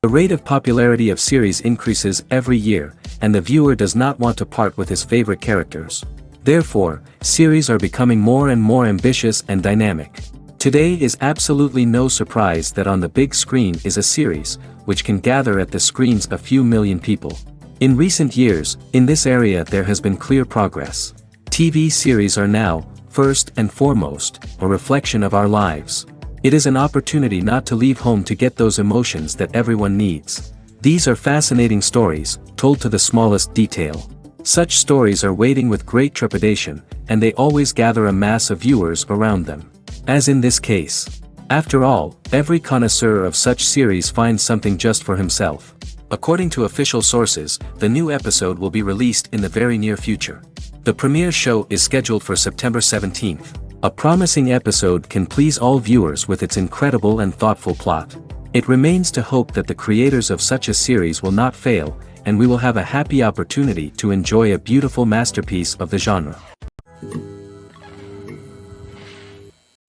The rate of popularity of series increases every year, and the viewer does not want to part with his favorite characters. Therefore, series are becoming more and more ambitious and dynamic. Today is absolutely no surprise that on the big screen is a series, which can gather at the screens a few million people. In recent years, in this area there has been clear progress. TV series are now, first and foremost, a reflection of our lives. It is an opportunity not to leave home to get those emotions that everyone needs. These are fascinating stories, told to the smallest detail. Such stories are waiting with great trepidation, and they always gather a mass of viewers around them. As in this case. After all, every connoisseur of such series finds something just for himself. According to official sources, the new episode will be released in the very near future. The premiere show is scheduled for September 17th. A promising episode can please all viewers with its incredible and thoughtful plot. It remains to hope that the creators of such a series will not fail, and we will have a happy opportunity to enjoy a beautiful masterpiece of the genre.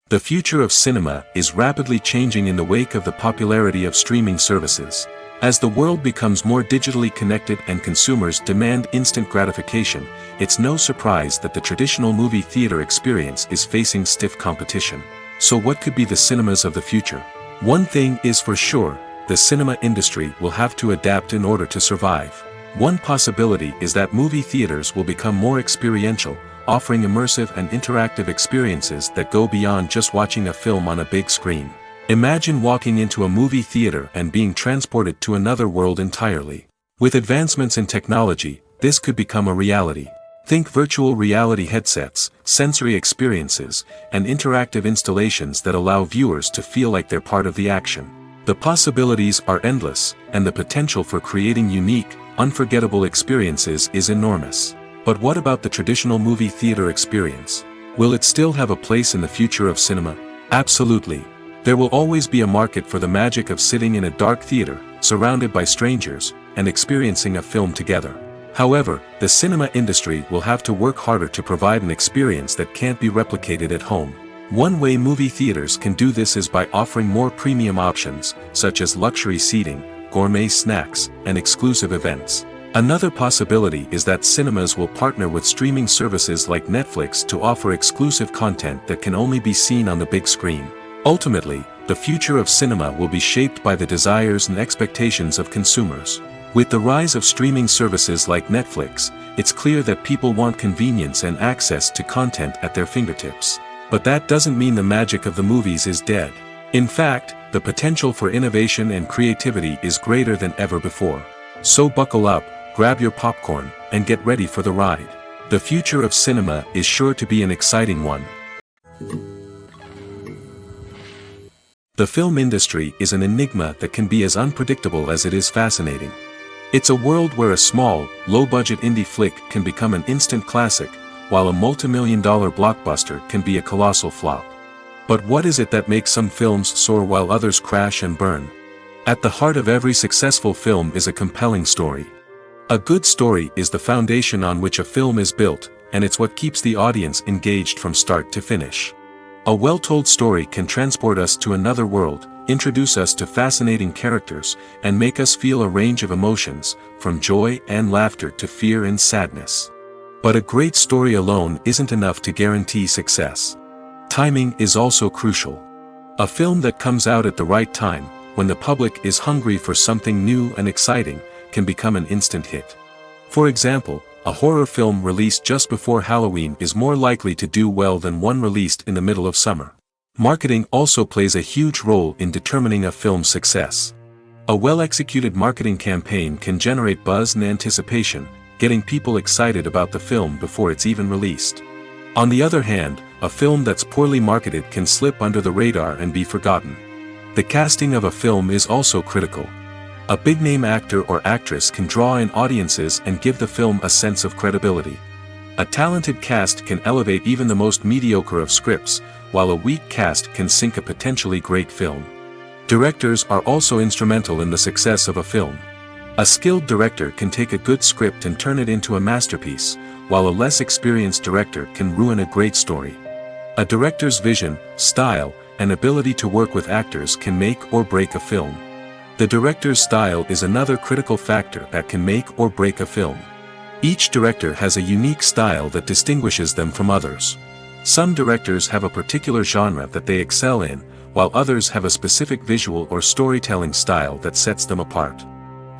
The future of cinema is rapidly changing in the wake of the popularity of streaming services. As the world becomes more digitally connected and consumers demand instant gratification, it's no surprise that the traditional movie theater experience is facing stiff competition. So what could be the cinemas of the future? One thing is for sure, the cinema industry will have to adapt in order to survive. One possibility is that movie theaters will become more experiential, offering immersive and interactive experiences that go beyond just watching a film on a big screen. Imagine walking into a movie theater and being transported to another world entirely. With advancements in technology, this could become a reality. Think virtual reality headsets, sensory experiences, and interactive installations that allow viewers to feel like they're part of the action. The possibilities are endless, and the potential for creating unique, unforgettable experiences is enormous. But what about the traditional movie theater experience? Will it still have a place in the future of cinema? Absolutely. There will always be a market for the magic of sitting in a dark theater, surrounded by strangers, and experiencing a film together. However, the cinema industry will have to work harder to provide an experience that can't be replicated at home. One way movie theaters can do this is by offering more premium options, such as luxury seating, gourmet snacks, and exclusive events. Another possibility is that cinemas will partner with streaming services like Netflix to offer exclusive content that can only be seen on the big screen. Ultimately, the future of cinema will be shaped by the desires and expectations of consumers. With the rise of streaming services like Netflix, it's clear that people want convenience and access to content at their fingertips. But that doesn't mean the magic of the movies is dead. In fact, the potential for innovation and creativity is greater than ever before. So buckle up, grab your popcorn, and get ready for the ride. The future of cinema is sure to be an exciting one. The film industry is an enigma that can be as unpredictable as it is fascinating. It's a world where a small, low-budget indie flick can become an instant classic, while a multi-million-dollar blockbuster can be a colossal flop. But what is it that makes some films soar while others crash and burn? At the heart of every successful film is a compelling story. A good story is the foundation on which a film is built, and it's what keeps the audience engaged from start to finish. A well-told story can transport us to another world, introduce us to fascinating characters, and make us feel a range of emotions, from joy and laughter to fear and sadness. But a great story alone isn't enough to guarantee success. Timing is also crucial. A film that comes out at the right time, when the public is hungry for something new and exciting, can become an instant hit. For example, a horror film released just before Halloween is more likely to do well than one released in the middle of summer. Marketing also plays a huge role in determining a film's success. A well-executed marketing campaign can generate buzz and anticipation, getting people excited about the film before it's even released. On the other hand, a film that's poorly marketed can slip under the radar and be forgotten. The casting of a film is also critical. A big-name actor or actress can draw in audiences and give the film a sense of credibility. A talented cast can elevate even the most mediocre of scripts, while a weak cast can sink a potentially great film. Directors are also instrumental in the success of a film. A skilled director can take a good script and turn it into a masterpiece, while a less experienced director can ruin a great story. A director's vision, style, and ability to work with actors can make or break a film. The director's style is another critical factor that can make or break a film. Each director has a unique style that distinguishes them from others. Some directors have a particular genre that they excel in, while others have a specific visual or storytelling style that sets them apart.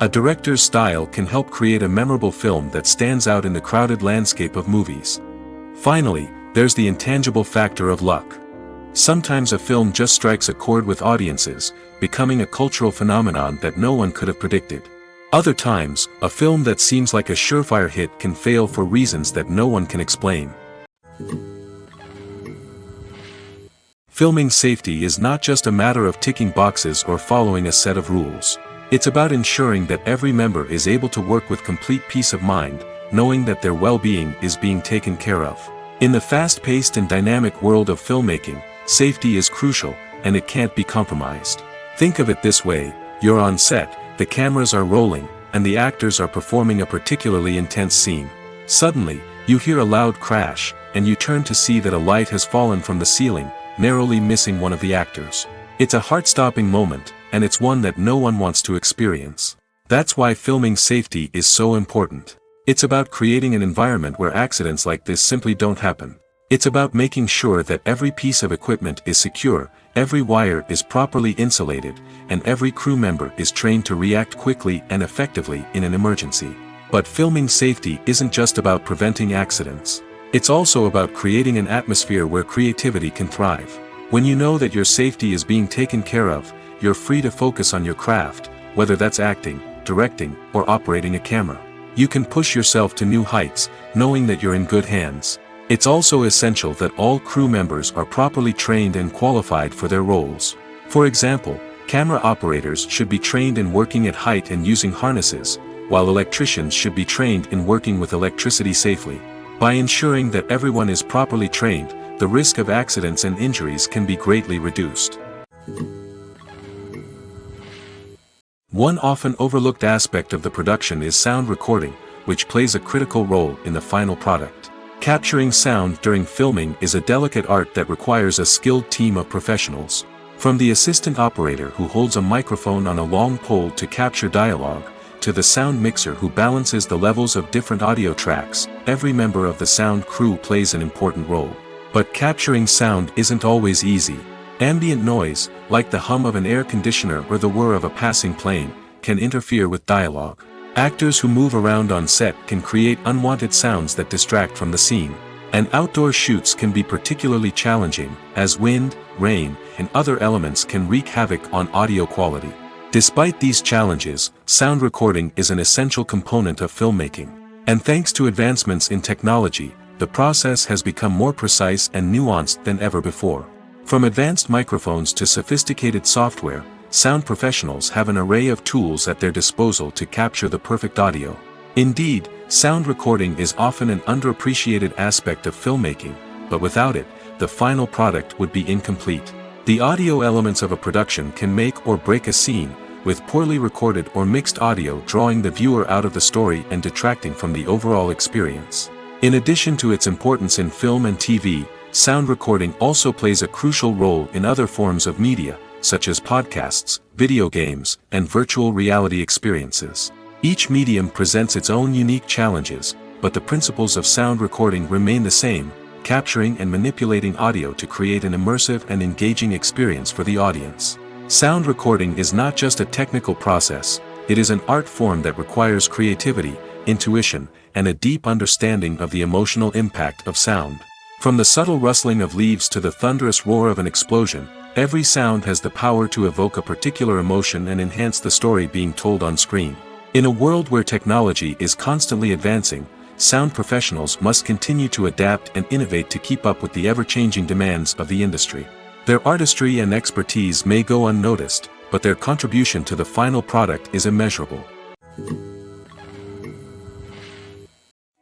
A director's style can help create a memorable film that stands out in the crowded landscape of movies. Finally, there's the intangible factor of luck. Sometimes a film just strikes a chord with audiences, becoming a cultural phenomenon that no one could have predicted. Other times, a film that seems like a surefire hit can fail for reasons that no one can explain. Filming safety is not just a matter of ticking boxes or following a set of rules. It's about ensuring that every member is able to work with complete peace of mind, knowing that their well-being is being taken care of. In the fast-paced and dynamic world of filmmaking, safety is crucial, and it can't be compromised. Think of it this way: you're on set, the cameras are rolling, and the actors are performing a particularly intense scene. Suddenly, you hear a loud crash, and you turn to see that a light has fallen from the ceiling, narrowly missing one of the actors. It's a heart-stopping moment, and it's one that no one wants to experience. That's why filming safety is so important. It's about creating an environment where accidents like this simply don't happen. It's about making sure that every piece of equipment is secure, every wire is properly insulated, and every crew member is trained to react quickly and effectively in an emergency. But filming safety isn't just about preventing accidents. It's also about creating an atmosphere where creativity can thrive. When you know that your safety is being taken care of, you're free to focus on your craft, whether that's acting, directing, or operating a camera. You can push yourself to new heights, knowing that you're in good hands. It's also essential that all crew members are properly trained and qualified for their roles. For example, camera operators should be trained in working at height and using harnesses, while electricians should be trained in working with electricity safely. By ensuring that everyone is properly trained, the risk of accidents and injuries can be greatly reduced. One often overlooked aspect of the production is sound recording, which plays a critical role in the final product. Capturing sound during filming is a delicate art that requires a skilled team of professionals. From the assistant operator who holds a microphone on a long pole to capture dialogue, to the sound mixer who balances the levels of different audio tracks, every member of the sound crew plays an important role. But capturing sound isn't always easy. Ambient noise, like the hum of an air conditioner or the whir of a passing plane, can interfere with dialogue. Actors who move around on set can create unwanted sounds that distract from the scene. And outdoor shoots can be particularly challenging, as wind, rain, and other elements can wreak havoc on audio quality. Despite these challenges, sound recording is an essential component of filmmaking. And thanks to advancements in technology, the process has become more precise and nuanced than ever before. From advanced microphones to sophisticated software, sound professionals have an array of tools at their disposal to capture the perfect audio. Indeed, sound recording is often an underappreciated aspect of filmmaking, but without it, the final product would be incomplete. The audio elements of a production can make or break a scene, with poorly recorded or mixed audio drawing the viewer out of the story and detracting from the overall experience. In addition to its importance in film and TV, sound recording also plays a crucial role in other forms of media, such as podcasts, video games, and virtual reality experiences. Each medium presents its own unique challenges, but the principles of sound recording remain the same: capturing and manipulating audio to create an immersive and engaging experience for the audience. Sound recording is not just a technical process, it is an art form that requires creativity, intuition, and a deep understanding of the emotional impact of sound. From the subtle rustling of leaves to the thunderous roar of an explosion, every sound has the power to evoke a particular emotion and enhance the story being told on screen. In a world where technology is constantly advancing, sound professionals must continue to adapt and innovate to keep up with the ever-changing demands of the industry. Their artistry and expertise may go unnoticed, but their contribution to the final product is immeasurable.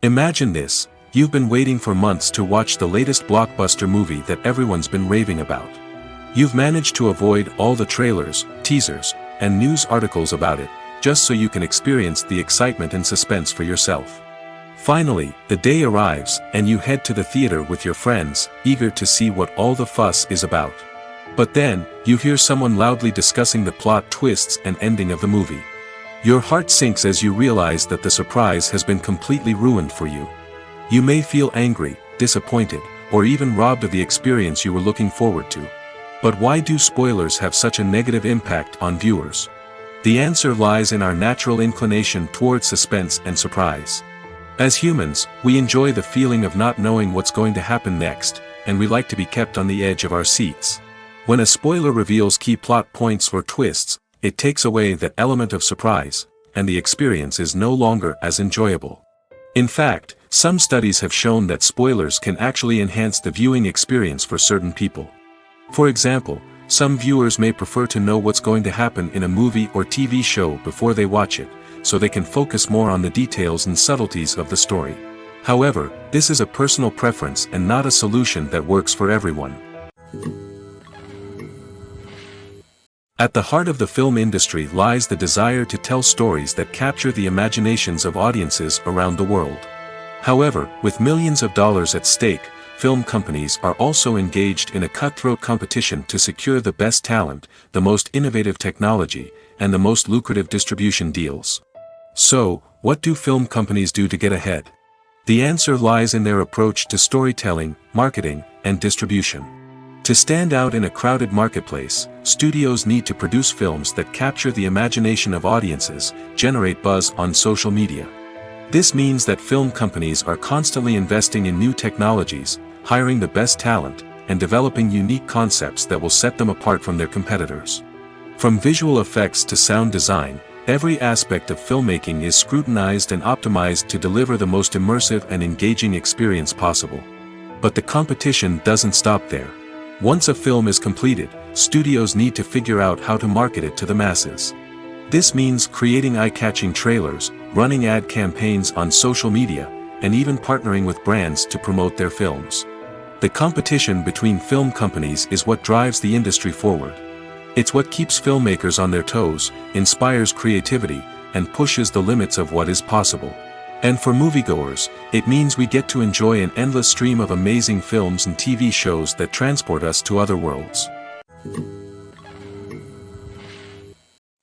Imagine this: you've been waiting for months to watch the latest blockbuster movie that everyone's been raving about. You've managed to avoid all the trailers, teasers, and news articles about it, just so you can experience the excitement and suspense for yourself. Finally, the day arrives, and you head to the theater with your friends, eager to see what all the fuss is about. But then, you hear someone loudly discussing the plot twists and ending of the movie. Your heart sinks as you realize that the surprise has been completely ruined for you. You may feel angry, disappointed, or even robbed of the experience you were looking forward to. But why do spoilers have such a negative impact on viewers? The answer lies in our natural inclination toward suspense and surprise. As humans, we enjoy the feeling of not knowing what's going to happen next, and we like to be kept on the edge of our seats. When a spoiler reveals key plot points or twists, it takes away that element of surprise, and the experience is no longer as enjoyable. In fact, some studies have shown that spoilers can actually enhance the viewing experience for certain people. For example, some viewers may prefer to know what's going to happen in a movie or TV show before they watch it, so they can focus more on the details and subtleties of the story. However, this is a personal preference and not a solution that works for everyone. At the heart of the film industry lies the desire to tell stories that capture the imaginations of audiences around the world. However, with millions of dollars at stake, film companies are also engaged in a cutthroat competition to secure the best talent, the most innovative technology, and the most lucrative distribution deals. So, what do film companies do to get ahead? The answer lies in their approach to storytelling, marketing, and distribution. To stand out in a crowded marketplace, studios need to produce films that capture the imagination of audiences, generate buzz on social media. This means that film companies are constantly investing in new technologies, hiring the best talent, and developing unique concepts that will set them apart from their competitors. From visual effects to sound design, every aspect of filmmaking is scrutinized and optimized to deliver the most immersive and engaging experience possible. But the competition doesn't stop there. Once a film is completed, studios need to figure out how to market it to the masses. This means creating eye-catching trailers, running ad campaigns on social media, and even partnering with brands to promote their films. The competition between film companies is what drives the industry forward. It's what keeps filmmakers on their toes, inspires creativity, and pushes the limits of what is possible. And for moviegoers, it means we get to enjoy an endless stream of amazing films and TV shows that transport us to other worlds.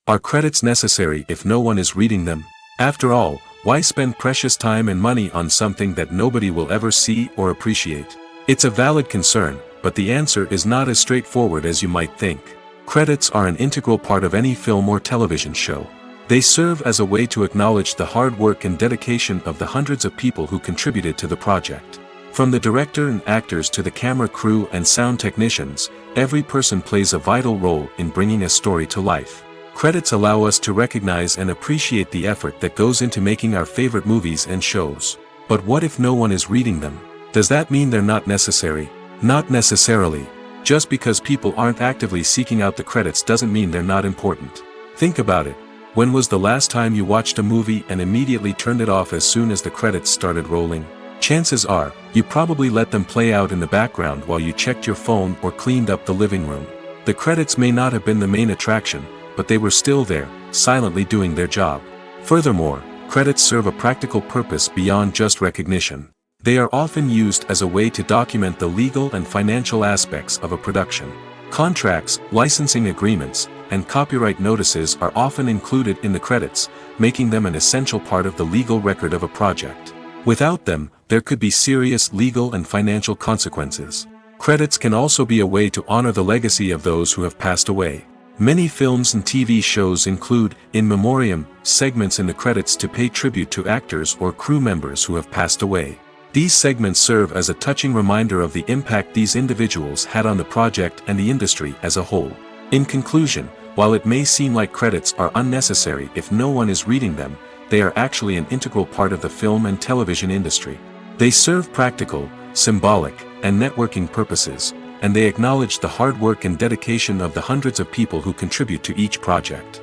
Are credits necessary if no one is reading them? After all, why spend precious time and money on something that nobody will ever see or appreciate? It's a valid concern, but the answer is not as straightforward as you might think. Credits are an integral part of any film or television show. They serve as a way to acknowledge the hard work and dedication of the hundreds of people who contributed to the project. From the director and actors to the camera crew and sound technicians, every person plays a vital role in bringing a story to life. Credits allow us to recognize and appreciate the effort that goes into making our favorite movies and shows. But what if no one is reading them? Does that mean they're not necessary? Not necessarily. Just because people aren't actively seeking out the credits doesn't mean they're not important. Think about it. When was the last time you watched a movie and immediately turned it off as soon as the credits started rolling? Chances are, you probably let them play out in the background while you checked your phone or cleaned up the living room. The credits may not have been the main attraction, but they were still there, silently doing their job. Furthermore, credits serve a practical purpose beyond just recognition. They are often used as a way to document the legal and financial aspects of a production. Contracts, licensing agreements, and copyright notices are often included in the credits, making them an essential part of the legal record of a project. Without them, there could be serious legal and financial consequences. Credits can also be a way to honor the legacy of those who have passed away. Many films and TV shows include, in memoriam, segments in the credits to pay tribute to actors or crew members who have passed away. These segments serve as a touching reminder of the impact these individuals had on the project and the industry as a whole. In conclusion, while it may seem like credits are unnecessary if no one is reading them, they are actually an integral part of the film and television industry. They serve practical, symbolic, and networking purposes, and they acknowledge the hard work and dedication of the hundreds of people who contribute to each project.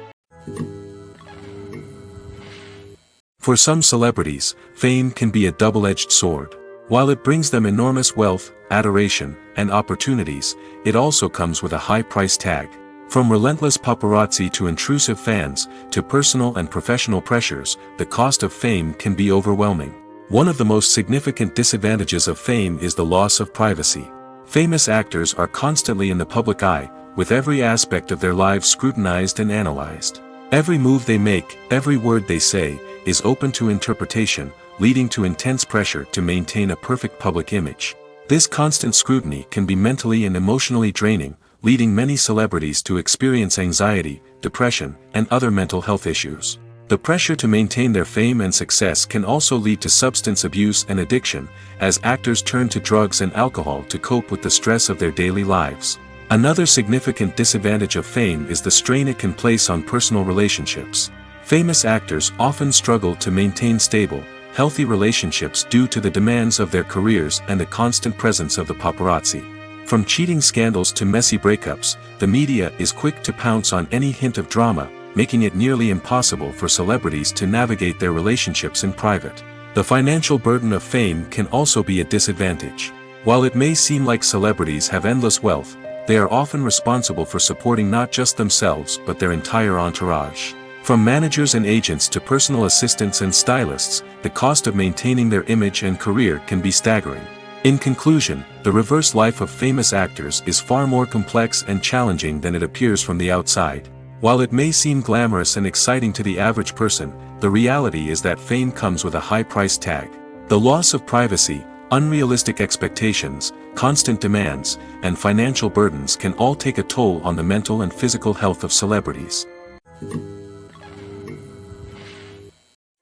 For some celebrities, fame can be a double-edged sword. While it brings them enormous wealth, adoration, and opportunities, it also comes with a high price tag. From relentless paparazzi to intrusive fans, to personal and professional pressures, the cost of fame can be overwhelming. One of the most significant disadvantages of fame is the loss of privacy. Famous actors are constantly in the public eye, with every aspect of their lives scrutinized and analyzed. Every move they make, every word they say, is open to interpretation, leading to intense pressure to maintain a perfect public image. This constant scrutiny can be mentally and emotionally draining, leading many celebrities to experience anxiety, depression, and other mental health issues. The pressure to maintain their fame and success can also lead to substance abuse and addiction, as actors turn to drugs and alcohol to cope with the stress of their daily lives. Another significant disadvantage of fame is the strain it can place on personal relationships. Famous actors often struggle to maintain stable, healthy relationships due to the demands of their careers and the constant presence of the paparazzi. From cheating scandals to messy breakups, the media is quick to pounce on any hint of drama, making it nearly impossible for celebrities to navigate their relationships in private. The financial burden of fame can also be a disadvantage. While it may seem like celebrities have endless wealth, they are often responsible for supporting not just themselves but their entire entourage. From managers and agents to personal assistants and stylists, the cost of maintaining their image and career can be staggering. In conclusion, the reverse life of famous actors is far more complex and challenging than it appears from the outside. While it may seem glamorous and exciting to the average person, the reality is that fame comes with a high price tag. The loss of privacy, unrealistic expectations, constant demands, and financial burdens can all take a toll on the mental and physical health of celebrities.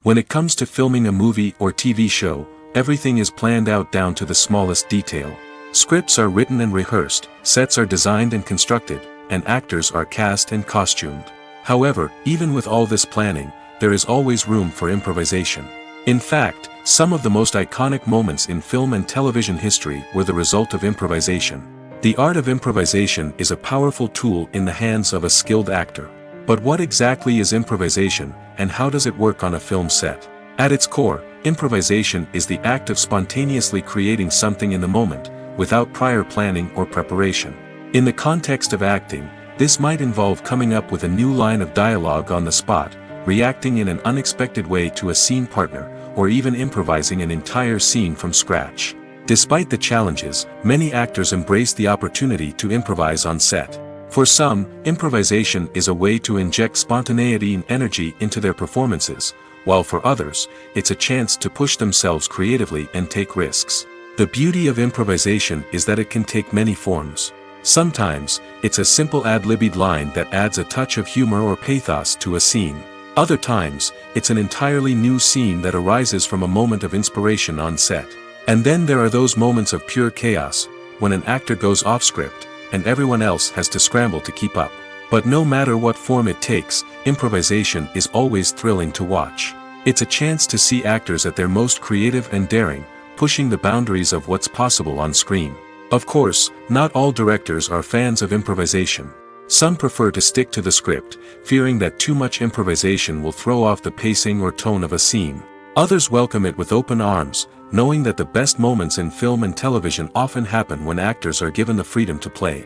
When it comes to filming a movie or TV show, everything is planned out down to the smallest detail. Scripts are written and rehearsed, sets are designed and constructed, and actors are cast and costumed. However, even with all this planning, there is always room for improvisation. In fact, some of the most iconic moments in film and television history were the result of improvisation. The art of improvisation is a powerful tool in the hands of a skilled actor. But what exactly is improvisation, and how does it work on a film set? At its core, improvisation is the act of spontaneously creating something in the moment, without prior planning or preparation. In the context of acting, this might involve coming up with a new line of dialogue on the spot, reacting in an unexpected way to a scene partner, or even improvising an entire scene from scratch. Despite the challenges, many actors embrace the opportunity to improvise on set. For some, improvisation is a way to inject spontaneity and energy into their performances, while for others, it's a chance to push themselves creatively and take risks. The beauty of improvisation is that it can take many forms. Sometimes, it's a simple ad-libbed line that adds a touch of humor or pathos to a scene. Other times, it's an entirely new scene that arises from a moment of inspiration on set. And then there are those moments of pure chaos, when an actor goes off script, and everyone else has to scramble to keep up. But no matter what form it takes, improvisation is always thrilling to watch. It's a chance to see actors at their most creative and daring, pushing the boundaries of what's possible on screen. Of course, not all directors are fans of improvisation. Some prefer to stick to the script, fearing that too much improvisation will throw off the pacing or tone of a scene. Others welcome it with open arms, knowing that the best moments in film and television often happen when actors are given the freedom to play.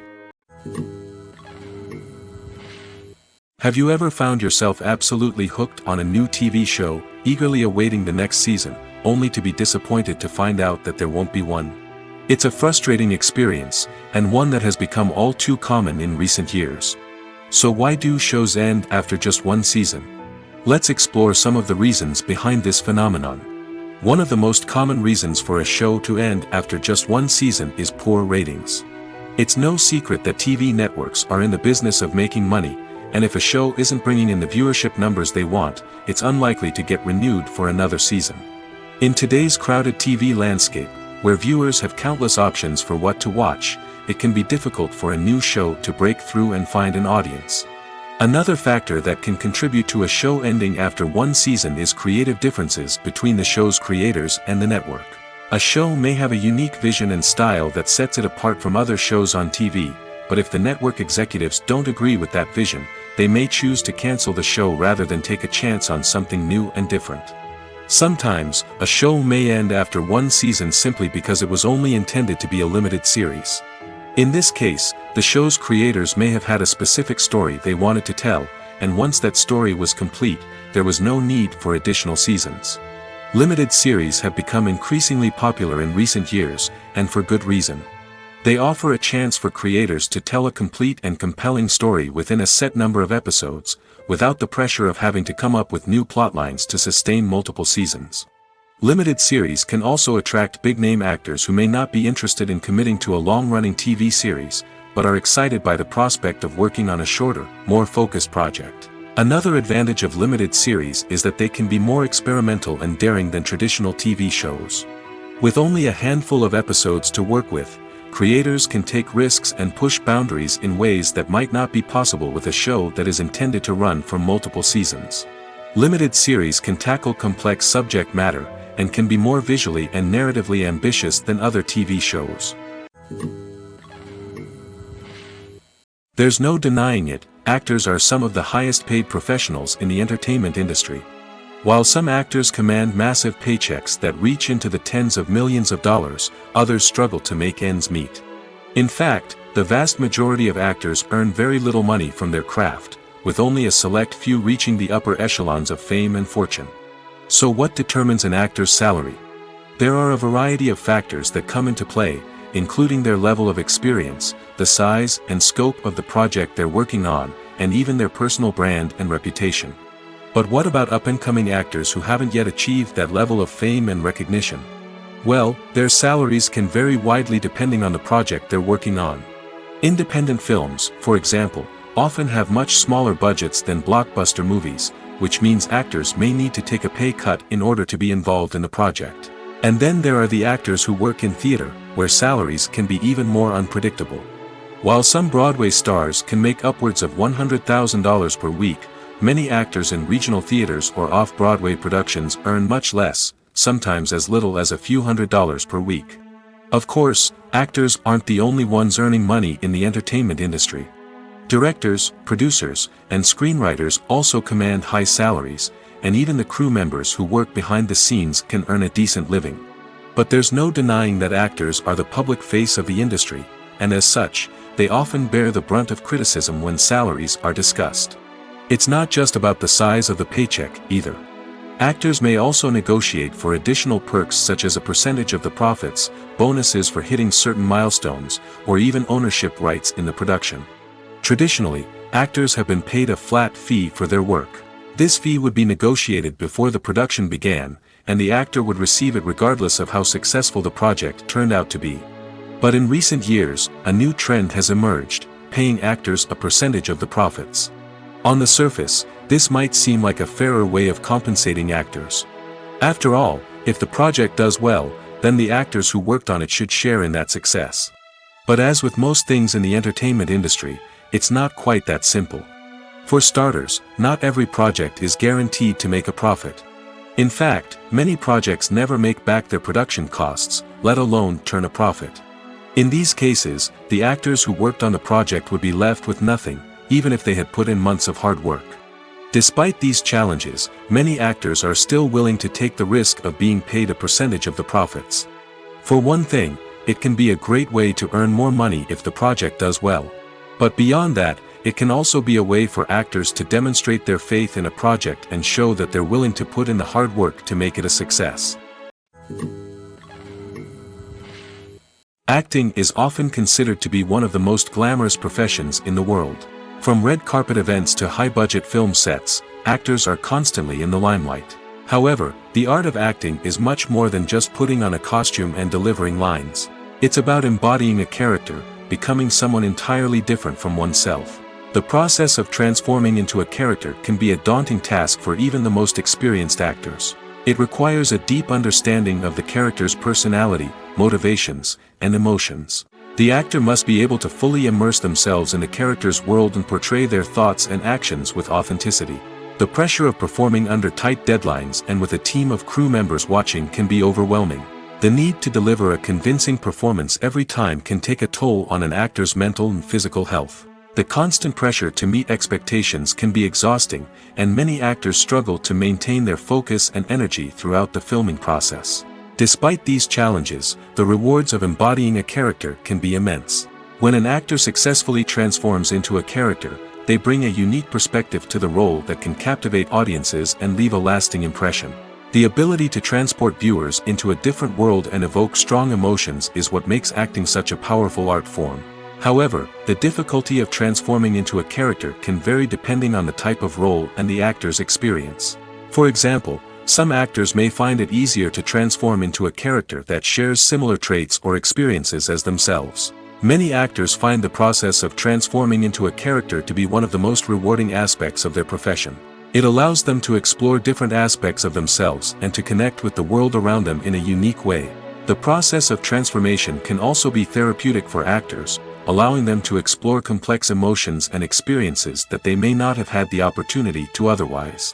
Have you ever found yourself absolutely hooked on a new TV show, eagerly awaiting the next season, only to be disappointed to find out that there won't be one? It's a frustrating experience, and one that has become all too common in recent years. So why do shows end after just one season? Let's explore some of the reasons behind this phenomenon. One of the most common reasons for a show to end after just one season is poor ratings. It's no secret that TV networks are in the business of making money, and if a show isn't bringing in the viewership numbers they want, it's unlikely to get renewed for another season. In today's crowded TV landscape, where viewers have countless options for what to watch, it can be difficult for a new show to break through and find an audience. Another factor that can contribute to a show ending after one season is creative differences between the show's creators and the network. A show may have a unique vision and style that sets it apart from other shows on TV, but if the network executives don't agree with that vision, they may choose to cancel the show rather than take a chance on something new and different. Sometimes, a show may end after one season simply because it was only intended to be a limited series. In this case, the show's creators may have had a specific story they wanted to tell, and once that story was complete, there was no need for additional seasons. Limited series have become increasingly popular in recent years, and for good reason. They offer a chance for creators to tell a complete and compelling story within a set number of episodes, without the pressure of having to come up with new plotlines to sustain multiple seasons. Limited series can also attract big-name actors who may not be interested in committing to a long-running TV series, but are excited by the prospect of working on a shorter, more focused project. Another advantage of limited series is that they can be more experimental and daring than traditional TV shows. With only a handful of episodes to work with, creators can take risks and push boundaries in ways that might not be possible with a show that is intended to run for multiple seasons. Limited series can tackle complex subject matter, and can be more visually and narratively ambitious than other TV shows. There's no denying it, actors are some of the highest paid professionals in the entertainment industry. While some actors command massive paychecks that reach into the tens of millions of dollars, others struggle to make ends meet. In fact, the vast majority of actors earn very little money from their craft, with only a select few reaching the upper echelons of fame and fortune. So what determines an actor's salary? There are a variety of factors that come into play, including their level of experience, the size and scope of the project they're working on, and even their personal brand and reputation. But what about up-and-coming actors who haven't yet achieved that level of fame and recognition? Well, their salaries can vary widely depending on the project they're working on. Independent films, for example, often have much smaller budgets than blockbuster movies, which means actors may need to take a pay cut in order to be involved in the project. And then there are the actors who work in theater, where salaries can be even more unpredictable. While some Broadway stars can make upwards of $100,000 per week, many actors in regional theaters or off-Broadway productions earn much less, sometimes as little as a few $100s per week. Of course, actors aren't the only ones earning money in the entertainment industry. Directors, producers, and screenwriters also command high salaries, and even the crew members who work behind the scenes can earn a decent living. But there's no denying that actors are the public face of the industry, and as such, they often bear the brunt of criticism when salaries are discussed. It's not just about the size of the paycheck, either. Actors may also negotiate for additional perks such as a percentage of the profits, bonuses for hitting certain milestones, or even ownership rights in the production. Traditionally, actors have been paid a flat fee for their work. This fee would be negotiated before the production began, and the actor would receive it regardless of how successful the project turned out to be. But in recent years, a new trend has emerged, paying actors a percentage of the profits. On the surface, this might seem like a fairer way of compensating actors. After all, if the project does well, then the actors who worked on it should share in that success. But as with most things in the entertainment industry, it's not quite that simple. For starters, not every project is guaranteed to make a profit. In fact, many projects never make back their production costs, let alone turn a profit. In these cases, the actors who worked on the project would be left with nothing, even if they had put in months of hard work. Despite these challenges, many actors are still willing to take the risk of being paid a percentage of the profits. For one thing, it can be a great way to earn more money if the project does well. But beyond that, it can also be a way for actors to demonstrate their faith in a project and show that they're willing to put in the hard work to make it a success. Acting is often considered to be one of the most glamorous professions in the world. From red carpet events to high-budget film sets, actors are constantly in the limelight. However, the art of acting is much more than just putting on a costume and delivering lines. It's about embodying a character, becoming someone entirely different from oneself. The process of transforming into a character can be a daunting task for even the most experienced actors. It requires a deep understanding of the character's personality, motivations, and emotions. The actor must be able to fully immerse themselves in the character's world and portray their thoughts and actions with authenticity. The pressure of performing under tight deadlines and with a team of crew members watching can be overwhelming. The need to deliver a convincing performance every time can take a toll on an actor's mental and physical health. The constant pressure to meet expectations can be exhausting, and many actors struggle to maintain their focus and energy throughout the filming process. Despite these challenges, the rewards of embodying a character can be immense. When an actor successfully transforms into a character, they bring a unique perspective to the role that can captivate audiences and leave a lasting impression. The ability to transport viewers into a different world and evoke strong emotions is what makes acting such a powerful art form. However, the difficulty of transforming into a character can vary depending on the type of role and the actor's experience. For example, some actors may find it easier to transform into a character that shares similar traits or experiences as themselves. Many actors find the process of transforming into a character to be one of the most rewarding aspects of their profession. It allows them to explore different aspects of themselves and to connect with the world around them in a unique way. The process of transformation can also be therapeutic for actors, allowing them to explore complex emotions and experiences that they may not have had the opportunity to otherwise.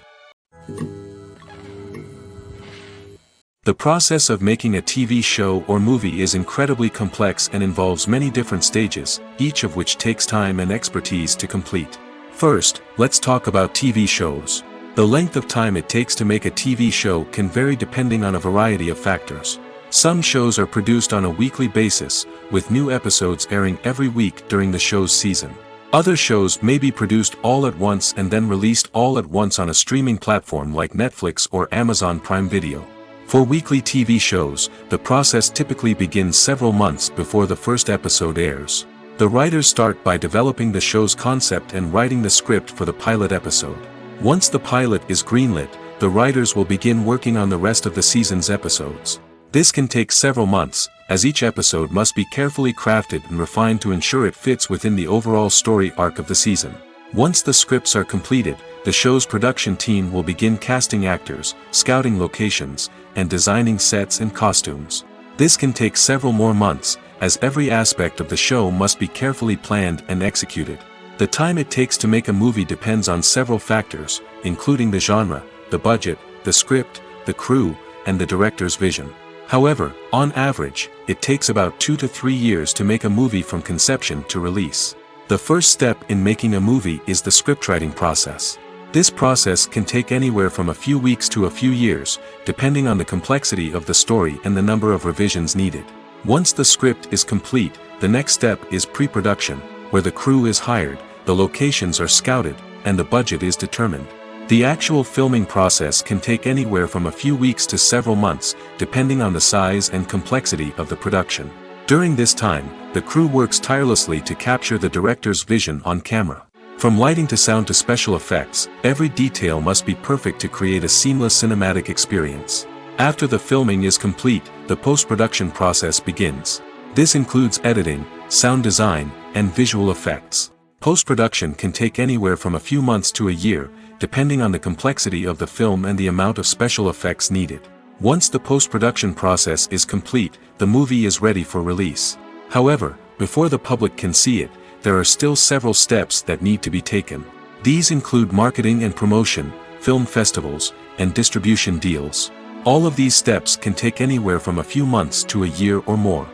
The process of making a TV show or movie is incredibly complex and involves many different stages, each of which takes time and expertise to complete. First, let's talk about TV shows. The length of time it takes to make a TV show can vary depending on a variety of factors. Some shows are produced on a weekly basis, with new episodes airing every week during the show's season. Other shows may be produced all at once and then released all at once on a streaming platform like Netflix or Amazon Prime Video. For weekly TV shows, the process typically begins several months before the first episode airs. The writers start by developing the show's concept and writing the script for the pilot episode. Once the pilot is greenlit, the writers will begin working on the rest of the season's episodes. This can take several months, as each episode must be carefully crafted and refined to ensure it fits within the overall story arc of the season. Once the scripts are completed, the show's production team will begin casting actors, scouting locations, and designing sets and costumes. This can take several more months, as every aspect of the show must be carefully planned and executed. The time it takes to make a movie depends on several factors, including the genre, the budget, the script, the crew, and the director's vision. However, on average, it takes about 2 to 3 years to make a movie from conception to release. The first step in making a movie is the scriptwriting process. This process can take anywhere from a few weeks to a few years, depending on the complexity of the story and the number of revisions needed. Once the script is complete, the next step is pre-production, where the crew is hired, the locations are scouted, and the budget is determined. The actual filming process can take anywhere from a few weeks to several months, depending on the size and complexity of the production. During this time, the crew works tirelessly to capture the director's vision on camera. From lighting to sound to special effects, every detail must be perfect to create a seamless cinematic experience. After the filming is complete, the post-production process begins. This includes editing, sound design, and visual effects. Post-production can take anywhere from a few months to a year, depending on the complexity of the film and the amount of special effects needed. Once the post-production process is complete, the movie is ready for release. However, before the public can see it, there are still several steps that need to be taken. These include marketing and promotion, film festivals, and distribution deals. All of these steps can take anywhere from a few months to a year or more.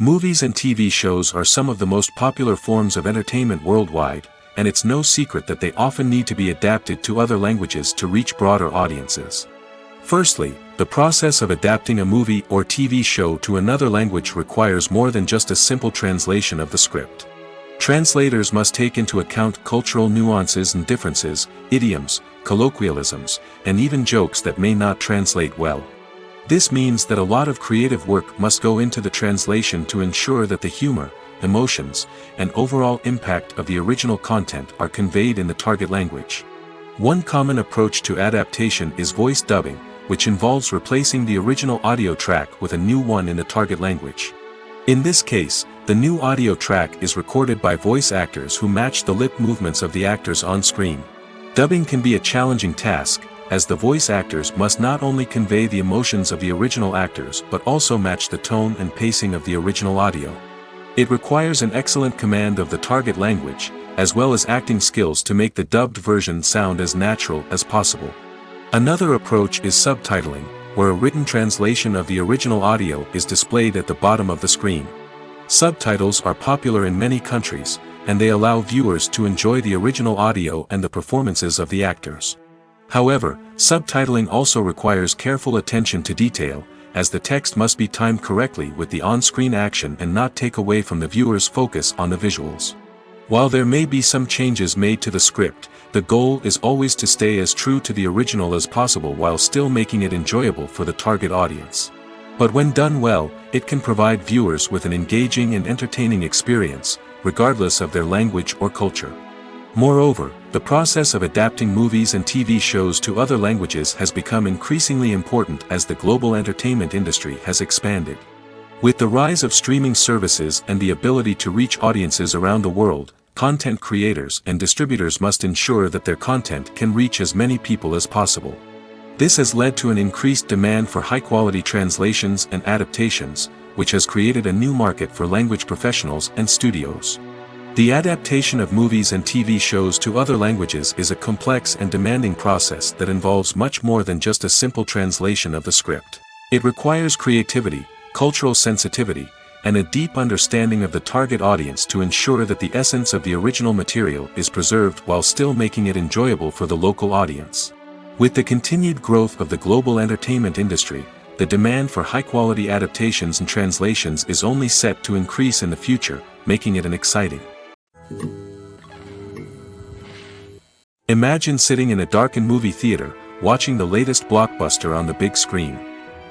Movies and TV shows are some of the most popular forms of entertainment worldwide, and it's no secret that they often need to be adapted to other languages to reach broader audiences. Firstly, the process of adapting a movie or TV show to another language requires more than just a simple translation of the script. Translators must take into account cultural nuances and differences, idioms, colloquialisms, and even jokes that may not translate well. This means that a lot of creative work must go into the translation to ensure that the humor, emotions, and overall impact of the original content are conveyed in the target language. One common approach to adaptation is voice dubbing, which involves replacing the original audio track with a new one in the target language. In this case, The new audio track is recorded by voice actors who match the lip movements of the actors on screen. Dubbing can be a challenging task, as the voice actors must not only convey the emotions of the original actors but also match the tone and pacing of the original audio. It requires an excellent command of the target language, as well as acting skills to make the dubbed version sound as natural as possible. Another approach is subtitling, where a written translation of the original audio is displayed at the bottom of the screen. Subtitles are popular in many countries, and they allow viewers to enjoy the original audio and the performances of the actors. However, subtitling also requires careful attention to detail, as the text must be timed correctly with the on-screen action and not take away from the viewer's focus on the visuals. While there may be some changes made to the script, the goal is always to stay as true to the original as possible while still making it enjoyable for the target audience. But when done well, it can provide viewers with an engaging and entertaining experience, regardless of their language or culture. Moreover, the process of adapting movies and TV shows to other languages has become increasingly important as the global entertainment industry has expanded. With the rise of streaming services and the ability to reach audiences around the world, content creators and distributors must ensure that their content can reach as many people as possible. This has led to an increased demand for high-quality translations and adaptations, which has created a new market for language professionals and studios. The adaptation of movies and TV shows to other languages is a complex and demanding process that involves much more than just a simple translation of the script. It requires creativity, cultural sensitivity, and a deep understanding of the target audience to ensure that the essence of the original material is preserved while still making it enjoyable for the local audience. With the continued growth of the global entertainment industry, the demand for high-quality adaptations and translations is only set to increase in the future, making it exciting. Imagine sitting in a darkened movie theater, watching the latest blockbuster on the big screen.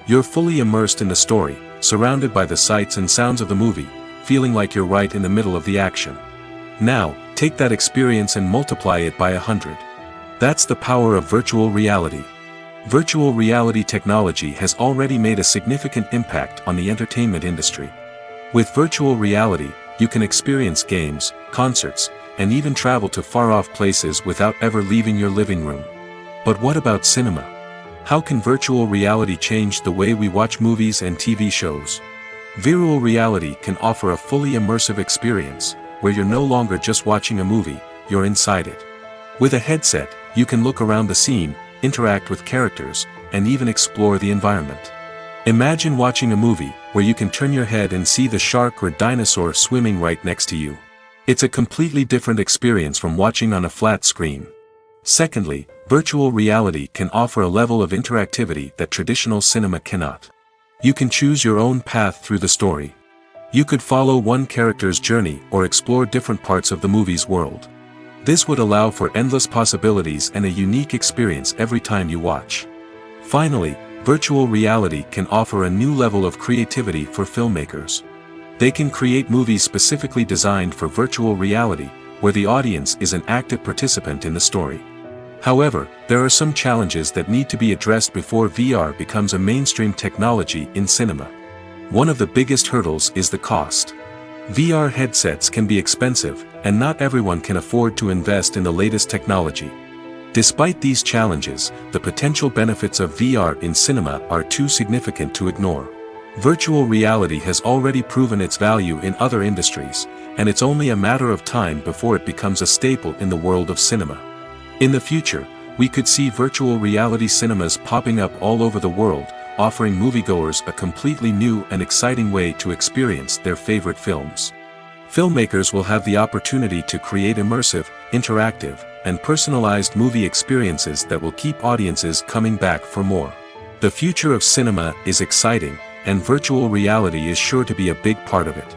You're fully immersed in the story, surrounded by the sights and sounds of the movie, feeling like you're right in the middle of the action. Now, take that experience and multiply it by 100. That's the power of virtual reality. Virtual reality technology has already made a significant impact on the entertainment industry. With virtual reality, you can experience games, concerts, and even travel to far-off places without ever leaving your living room. But what about cinema? How can virtual reality change the way we watch movies and TV shows? Virtual reality can offer a fully immersive experience, where you're no longer just watching a movie, you're inside it. With a headset, you can look around the scene, interact with characters, and even explore the environment. Imagine watching a movie where you can turn your head and see the shark or dinosaur swimming right next to you. It's a completely different experience from watching on a flat screen. Secondly, virtual reality can offer a level of interactivity that traditional cinema cannot. You can choose your own path through the story. You could follow one character's journey or explore different parts of the movie's world. This would allow for endless possibilities and a unique experience every time you watch. Finally, virtual reality can offer a new level of creativity for filmmakers. They can create movies specifically designed for virtual reality, where the audience is an active participant in the story. However, there are some challenges that need to be addressed before VR becomes a mainstream technology in cinema. One of the biggest hurdles is the cost. VR headsets can be expensive, and not everyone can afford to invest in the latest technology. Despite these challenges, the potential benefits of VR in cinema are too significant to ignore. Virtual reality has already proven its value in other industries, and it's only a matter of time before it becomes a staple in the world of cinema. In the future, we could see virtual reality cinemas popping up all over the world, offering moviegoers a completely new and exciting way to experience their favorite films. Filmmakers will have the opportunity to create immersive, interactive, and personalized movie experiences that will keep audiences coming back for more. The future of cinema is exciting, and virtual reality is sure to be a big part of it.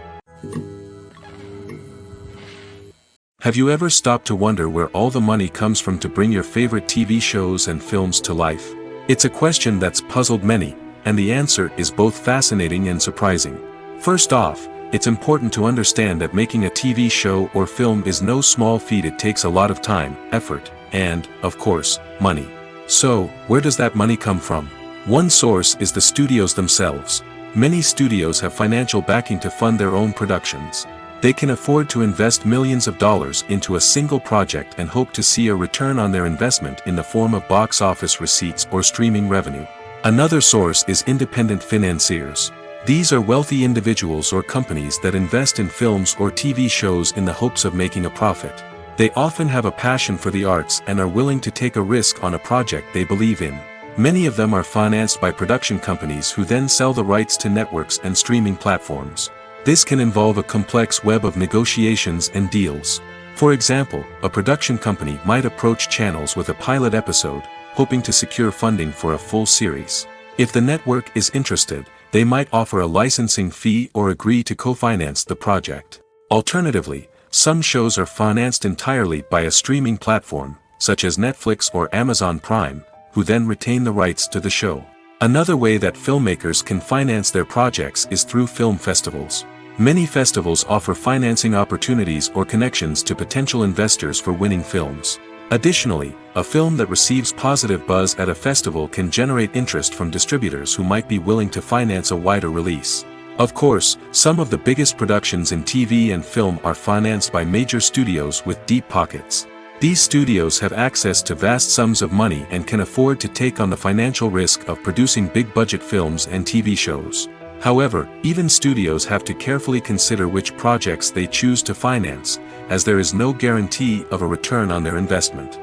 Have you ever stopped to wonder where all the money comes from to bring your favorite TV shows and films to life? It's a question that's puzzled many, and the answer is both fascinating and surprising. First off, it's important to understand that making a TV show or film is no small feat. It takes a lot of time, effort, and, of course, money. So, where does that money come from? One source is the studios themselves. Many studios have financial backing to fund their own productions. They can afford to invest millions of dollars into a single project and hope to see a return on their investment in the form of box office receipts or streaming revenue. Another source is independent financiers. These are wealthy individuals or companies that invest in films or TV shows in the hopes of making a profit. They often have a passion for the arts and are willing to take a risk on a project they believe in. Many of them are financed by production companies who then sell the rights to networks and streaming platforms. This can involve a complex web of negotiations and deals. For example, a production company might approach channels with a pilot episode, hoping to secure funding for a full series. If the network is interested, they might offer a licensing fee or agree to co-finance the project. Alternatively, some shows are financed entirely by a streaming platform, such as Netflix or Amazon Prime, who then retain the rights to the show. Another way that filmmakers can finance their projects is through film festivals. Many festivals offer financing opportunities or connections to potential investors for winning films. Additionally, a film that receives positive buzz at a festival can generate interest from distributors who might be willing to finance a wider release. Of course, some of the biggest productions in TV and film are financed by major studios with deep pockets. These studios have access to vast sums of money and can afford to take on the financial risk of producing big-budget films and TV shows. However, even studios have to carefully consider which projects they choose to finance, as there is no guarantee of a return on their investment.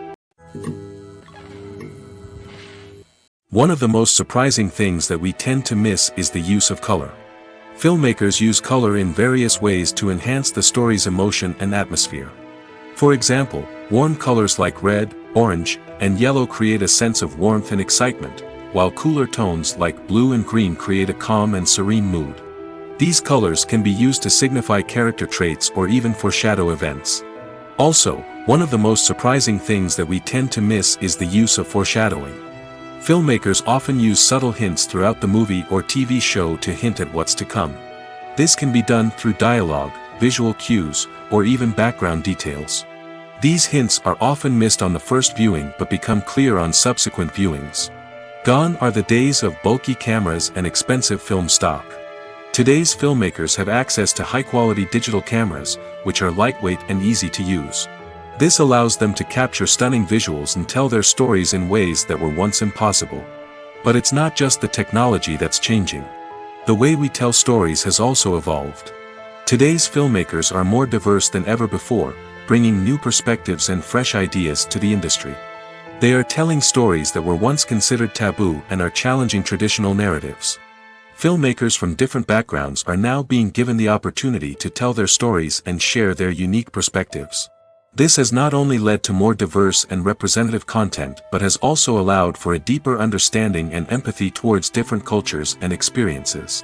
One of the most surprising things that we tend to miss is the use of color. Filmmakers use color in various ways to enhance the story's emotion and atmosphere. For example, warm colors like red, orange, and yellow create a sense of warmth and excitement, while cooler tones like blue and green create a calm and serene mood. These colors can be used to signify character traits or even foreshadow events. Also, one of the most surprising things that we tend to miss is the use of foreshadowing. Filmmakers often use subtle hints throughout the movie or TV show to hint at what's to come. This can be done through dialogue, visual cues, or even background details. These hints are often missed on the first viewing but become clear on subsequent viewings. Gone are the days of bulky cameras and expensive film stock. Today's filmmakers have access to high-quality digital cameras, which are lightweight and easy to use. This allows them to capture stunning visuals and tell their stories in ways that were once impossible. But it's not just the technology that's changing. The way we tell stories has also evolved. Today's filmmakers are more diverse than ever before, bringing new perspectives and fresh ideas to the industry. They are telling stories that were once considered taboo and are challenging traditional narratives. Filmmakers from different backgrounds are now being given the opportunity to tell their stories and share their unique perspectives. This has not only led to more diverse and representative content but has also allowed for a deeper understanding and empathy towards different cultures and experiences.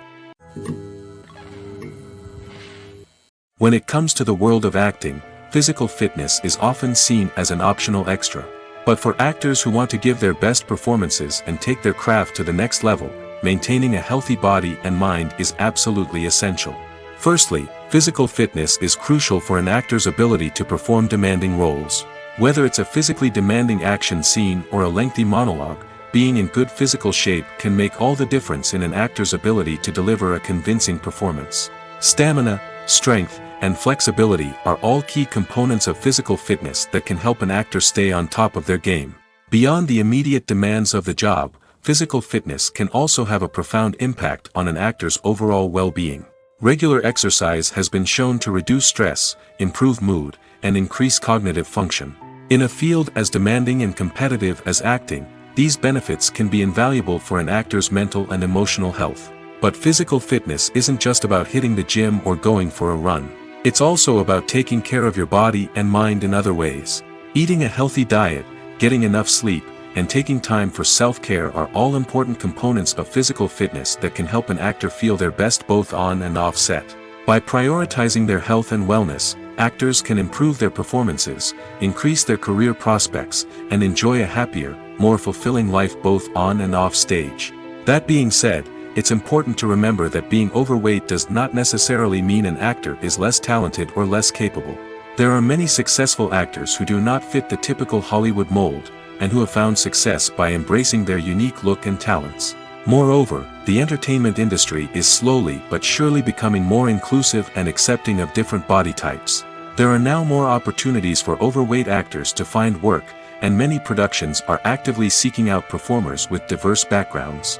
When it comes to the world of acting, physical fitness is often seen as an optional extra. But for actors who want to give their best performances and take their craft to the next level, maintaining a healthy body and mind is absolutely essential. Firstly, physical fitness is crucial for an actor's ability to perform demanding roles. Whether it's a physically demanding action scene or a lengthy monologue, being in good physical shape can make all the difference in an actor's ability to deliver a convincing performance. Stamina, strength, and flexibility are all key components of physical fitness that can help an actor stay on top of their game. Beyond the immediate demands of the job, physical fitness can also have a profound impact on an actor's overall well-being. Regular exercise has been shown to reduce stress, improve mood, and increase cognitive function. In a field as demanding and competitive as acting, these benefits can be invaluable for an actor's mental and emotional health. But physical fitness isn't just about hitting the gym or going for a run. It's also about taking care of your body and mind in other ways. Eating a healthy diet, getting enough sleep, and taking time for self-care are all important components of physical fitness that can help an actor feel their best both on and off set. By prioritizing their health and wellness, actors can improve their performances, increase their career prospects, and enjoy a happier, more fulfilling life both on and off stage. That being said, it's important to remember that being overweight does not necessarily mean an actor is less talented or less capable. There are many successful actors who do not fit the typical Hollywood mold, and who have found success by embracing their unique look and talents. Moreover, the entertainment industry is slowly but surely becoming more inclusive and accepting of different body types. There are now more opportunities for overweight actors to find work, and many productions are actively seeking out performers with diverse backgrounds.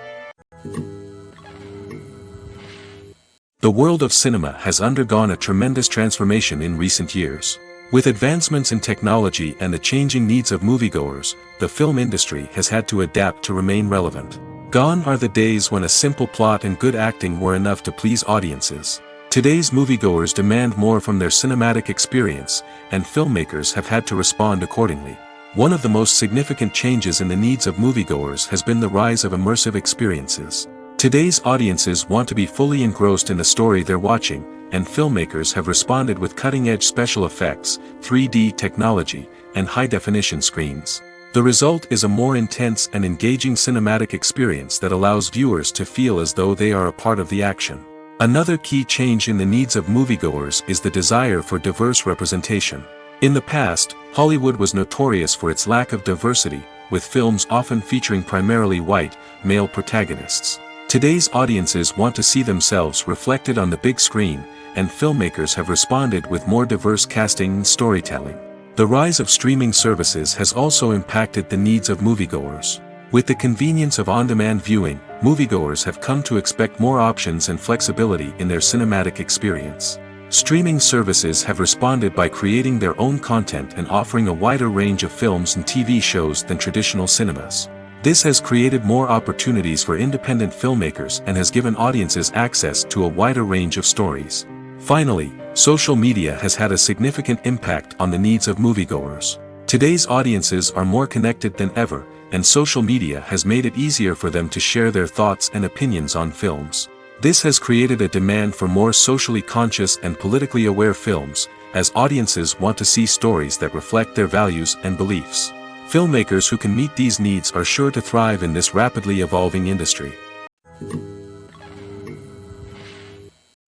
The world of cinema has undergone a tremendous transformation in recent years. With advancements in technology and the changing needs of moviegoers, the film industry has had to adapt to remain relevant. Gone are the days when a simple plot and good acting were enough to please audiences. Today's moviegoers demand more from their cinematic experience, and filmmakers have had to respond accordingly. One of the most significant changes in the needs of moviegoers has been the rise of immersive experiences. Today's audiences want to be fully engrossed in the story they're watching, and filmmakers have responded with cutting-edge special effects, 3D technology, and high-definition screens. The result is a more intense and engaging cinematic experience that allows viewers to feel as though they are a part of the action. Another key change in the needs of moviegoers is the desire for diverse representation. In the past, Hollywood was notorious for its lack of diversity, with films often featuring primarily white, male protagonists. Today's audiences want to see themselves reflected on the big screen, and filmmakers have responded with more diverse casting and storytelling. The rise of streaming services has also impacted the needs of moviegoers. With the convenience of on-demand viewing, moviegoers have come to expect more options and flexibility in their cinematic experience. Streaming services have responded by creating their own content and offering a wider range of films and TV shows than traditional cinemas. This has created more opportunities for independent filmmakers and has given audiences access to a wider range of stories. Finally, social media has had a significant impact on the needs of moviegoers. Today's audiences are more connected than ever, and social media has made it easier for them to share their thoughts and opinions on films. This has created a demand for more socially conscious and politically aware films, as audiences want to see stories that reflect their values and beliefs. Filmmakers who can meet these needs are sure to thrive in this rapidly evolving industry.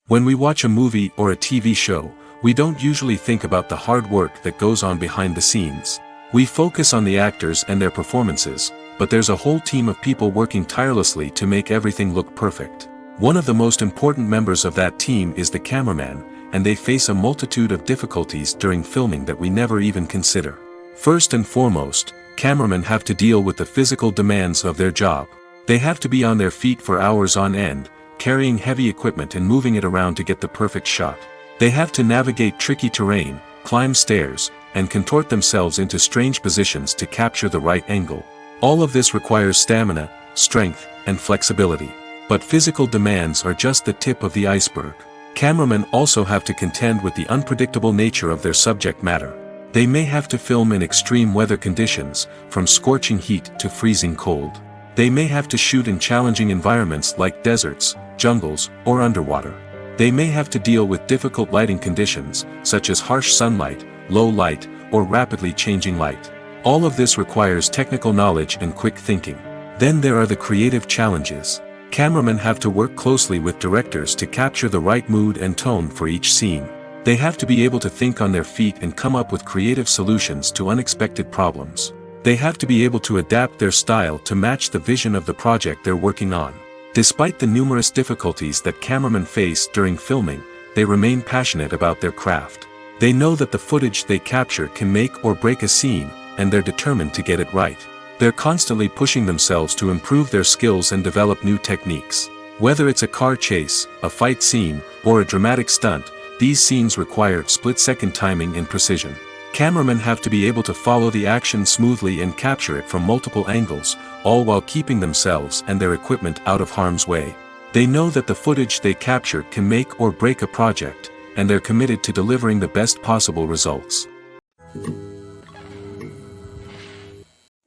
When we watch a movie or a TV show, we don't usually think about the hard work that goes on behind the scenes. We focus on the actors and their performances, but there's a whole team of people working tirelessly to make everything look perfect. One of the most important members of that team is the cameraman, and they face a multitude of difficulties during filming that we never even consider. First and foremost, cameramen have to deal with the physical demands of their job. They have to be on their feet for hours on end, carrying heavy equipment and moving it around to get the perfect shot. They have to navigate tricky terrain, climb stairs, and contort themselves into strange positions to capture the right angle. All of this requires stamina, strength, and flexibility. But physical demands are just the tip of the iceberg. Cameramen also have to contend with the unpredictable nature of their subject matter. They may have to film in extreme weather conditions, from scorching heat to freezing cold. They may have to shoot in challenging environments like deserts, jungles, or underwater. They may have to deal with difficult lighting conditions, such as harsh sunlight, low light, or rapidly changing light. All of this requires technical knowledge and quick thinking. Then there are the creative challenges. Cameramen have to work closely with directors to capture the right mood and tone for each scene. They have to be able to think on their feet and come up with creative solutions to unexpected problems. They have to be able to adapt their style to match the vision of the project they're working on. Despite the numerous difficulties that cameramen face during filming, they remain passionate about their craft. They know that the footage they capture can make or break a scene, and they're determined to get it right. They're constantly pushing themselves to improve their skills and develop new techniques. Whether it's a car chase, a fight scene, or a dramatic stunt, these scenes require split-second timing and precision. Cameramen have to be able to follow the action smoothly and capture it from multiple angles, all while keeping themselves and their equipment out of harm's way. They know that the footage they capture can make or break a project, and they're committed to delivering the best possible results.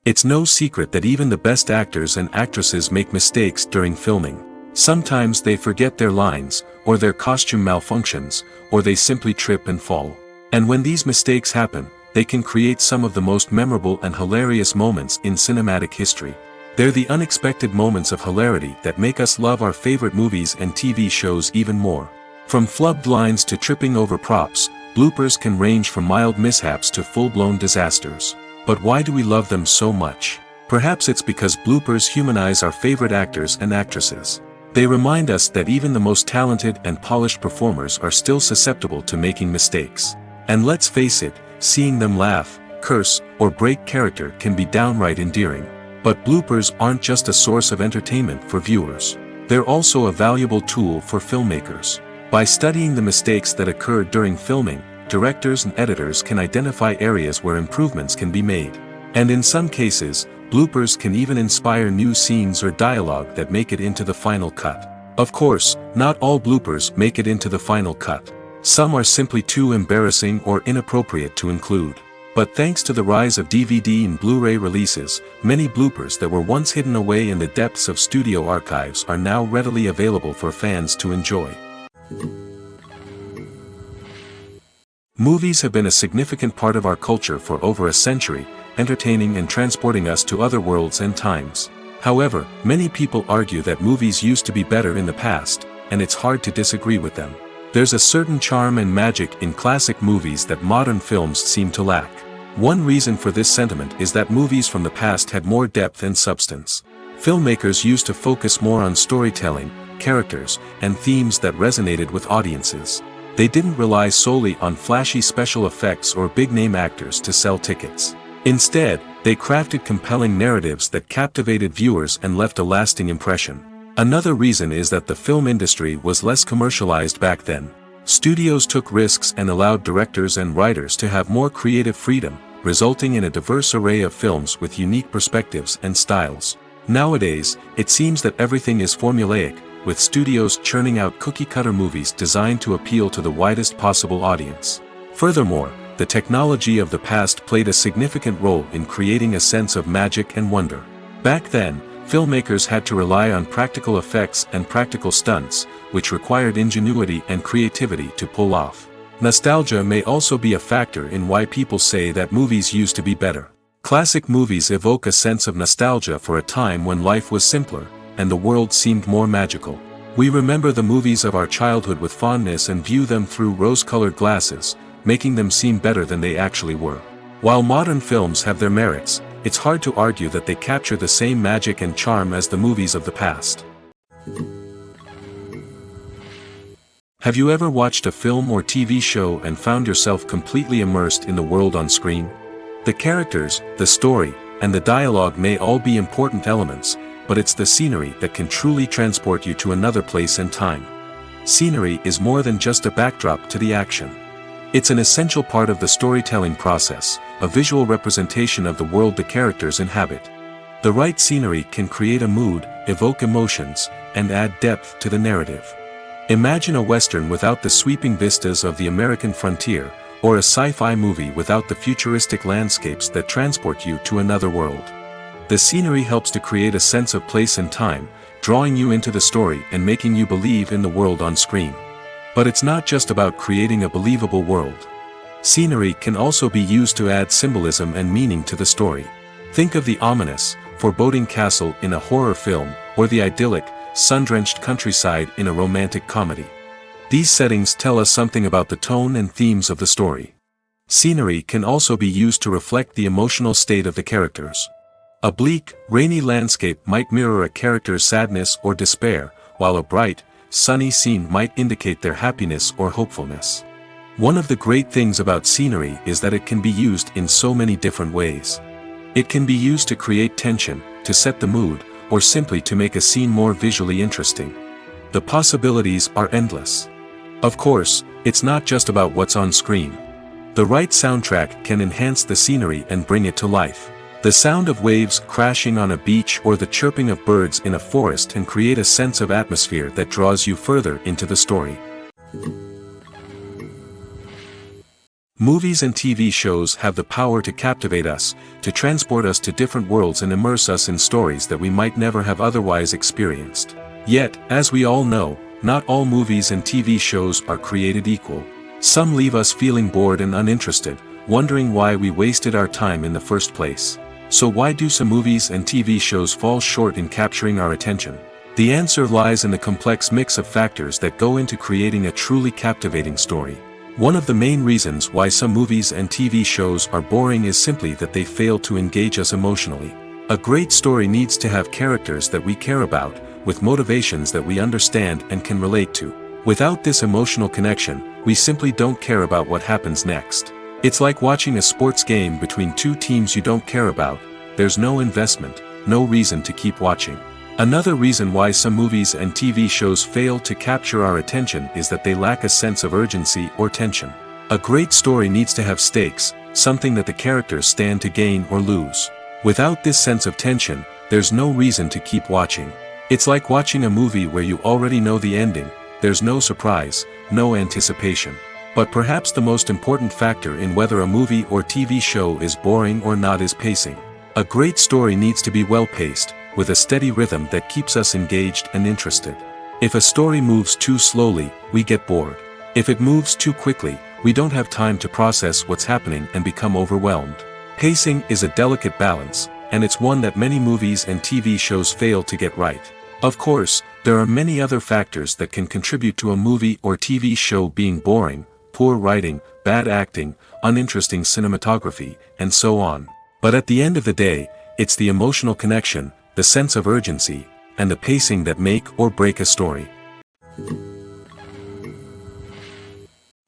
It's no secret that even the best actors and actresses make mistakes during filming. Sometimes they forget their lines, or their costume malfunctions, or they simply trip and fall. And when these mistakes happen, they can create some of the most memorable and hilarious moments in cinematic history. They're the unexpected moments of hilarity that make us love our favorite movies and TV shows even more. From flubbed lines to tripping over props, bloopers can range from mild mishaps to full-blown disasters. But why do we love them so much? Perhaps it's because bloopers humanize our favorite actors and actresses. They remind us that even the most talented and polished performers are still susceptible to making mistakes. And let's face it, seeing them laugh, curse, or break character can be downright endearing. But bloopers aren't just a source of entertainment for viewers. They're also a valuable tool for filmmakers. By studying the mistakes that occurred during filming, directors and editors can identify areas where improvements can be made. And in some cases, bloopers can even inspire new scenes or dialogue that make it into the final cut. Of course, not all bloopers make it into the final cut. Some are simply too embarrassing or inappropriate to include. But thanks to the rise of DVD and Blu-ray releases, many bloopers that were once hidden away in the depths of studio archives are now readily available for fans to enjoy. Movies have been a significant part of our culture for over a century, entertaining and transporting us to other worlds and times. However, many people argue that movies used to be better in the past, and it's hard to disagree with them. There's a certain charm and magic in classic movies that modern films seem to lack. One reason for this sentiment is that movies from the past had more depth and substance. Filmmakers used to focus more on storytelling, characters, and themes that resonated with audiences. They didn't rely solely on flashy special effects or big-name actors to sell tickets. Instead, they crafted compelling narratives that captivated viewers and left a lasting impression. Another reason is that the film industry was less commercialized back then. Studios took risks and allowed directors and writers to have more creative freedom, resulting in a diverse array of films with unique perspectives and styles. Nowadays, it seems that everything is formulaic, with studios churning out cookie-cutter movies designed to appeal to the widest possible audience. Furthermore, the technology of the past played a significant role in creating a sense of magic and wonder. Back then, filmmakers had to rely on practical effects and practical stunts, which required ingenuity and creativity to pull off. Nostalgia may also be a factor in why people say that movies used to be better. Classic movies evoke a sense of nostalgia for a time when life was simpler, and the world seemed more magical. We remember the movies of our childhood with fondness and view them through rose-colored glasses, making them seem better than they actually were. While modern films have their merits, it's hard to argue that they capture the same magic and charm as the movies of the past. Have you ever watched a film or TV show and found yourself completely immersed in the world on screen? The characters, the story, and the dialogue may all be important elements, but it's the scenery that can truly transport you to another place and time. Scenery is more than just a backdrop to the action. It's an essential part of the storytelling process, a visual representation of the world the characters inhabit. The right scenery can create a mood, evoke emotions, and add depth to the narrative. Imagine a Western without the sweeping vistas of the American frontier, or a sci-fi movie without the futuristic landscapes that transport you to another world. The scenery helps to create a sense of place and time, drawing you into the story and making you believe in the world on screen. But it's not just about creating a believable world. Scenery can also be used to add symbolism and meaning to the story. Think of the ominous, foreboding castle in a horror film, or the idyllic, sun-drenched countryside in a romantic comedy. These settings tell us something about the tone and themes of the story. Scenery can also be used to reflect the emotional state of the characters. A bleak, rainy landscape might mirror a character's sadness or despair, while a bright, sunny scene might indicate their happiness or hopefulness. One of the great things about scenery is that it can be used in so many different ways. It can be used to create tension, to set the mood, or simply to make a scene more visually interesting. The possibilities are endless. Of course, it's not just about what's on screen. The right soundtrack can enhance the scenery and bring it to life. The sound of waves crashing on a beach or the chirping of birds in a forest can create a sense of atmosphere that draws you further into the story. Movies and TV shows have the power to captivate us, to transport us to different worlds and immerse us in stories that we might never have otherwise experienced. Yet, as we all know, not all movies and TV shows are created equal. Some leave us feeling bored and uninterested, wondering why we wasted our time in the first place. So why do some movies and TV shows fall short in capturing our attention? The answer lies in the complex mix of factors that go into creating a truly captivating story. One of the main reasons why some movies and TV shows are boring is simply that they fail to engage us emotionally. A great story needs to have characters that we care about, with motivations that we understand and can relate to. Without this emotional connection, we simply don't care about what happens next. It's like watching a sports game between two teams you don't care about. There's no investment, no reason to keep watching. Another reason why some movies and TV shows fail to capture our attention is that they lack a sense of urgency or tension. A great story needs to have stakes, something that the characters stand to gain or lose. Without this sense of tension, there's no reason to keep watching. It's like watching a movie where you already know the ending. There's no surprise, no anticipation. But perhaps the most important factor in whether a movie or TV show is boring or not is pacing. A great story needs to be well-paced, with a steady rhythm that keeps us engaged and interested. If a story moves too slowly, we get bored. If it moves too quickly, we don't have time to process what's happening and become overwhelmed. Pacing is a delicate balance, and it's one that many movies and TV shows fail to get right. Of course, there are many other factors that can contribute to a movie or TV show being boring: poor writing, bad acting, uninteresting cinematography, and so on. But at the end of the day, it's the emotional connection, the sense of urgency, and the pacing that make or break a story.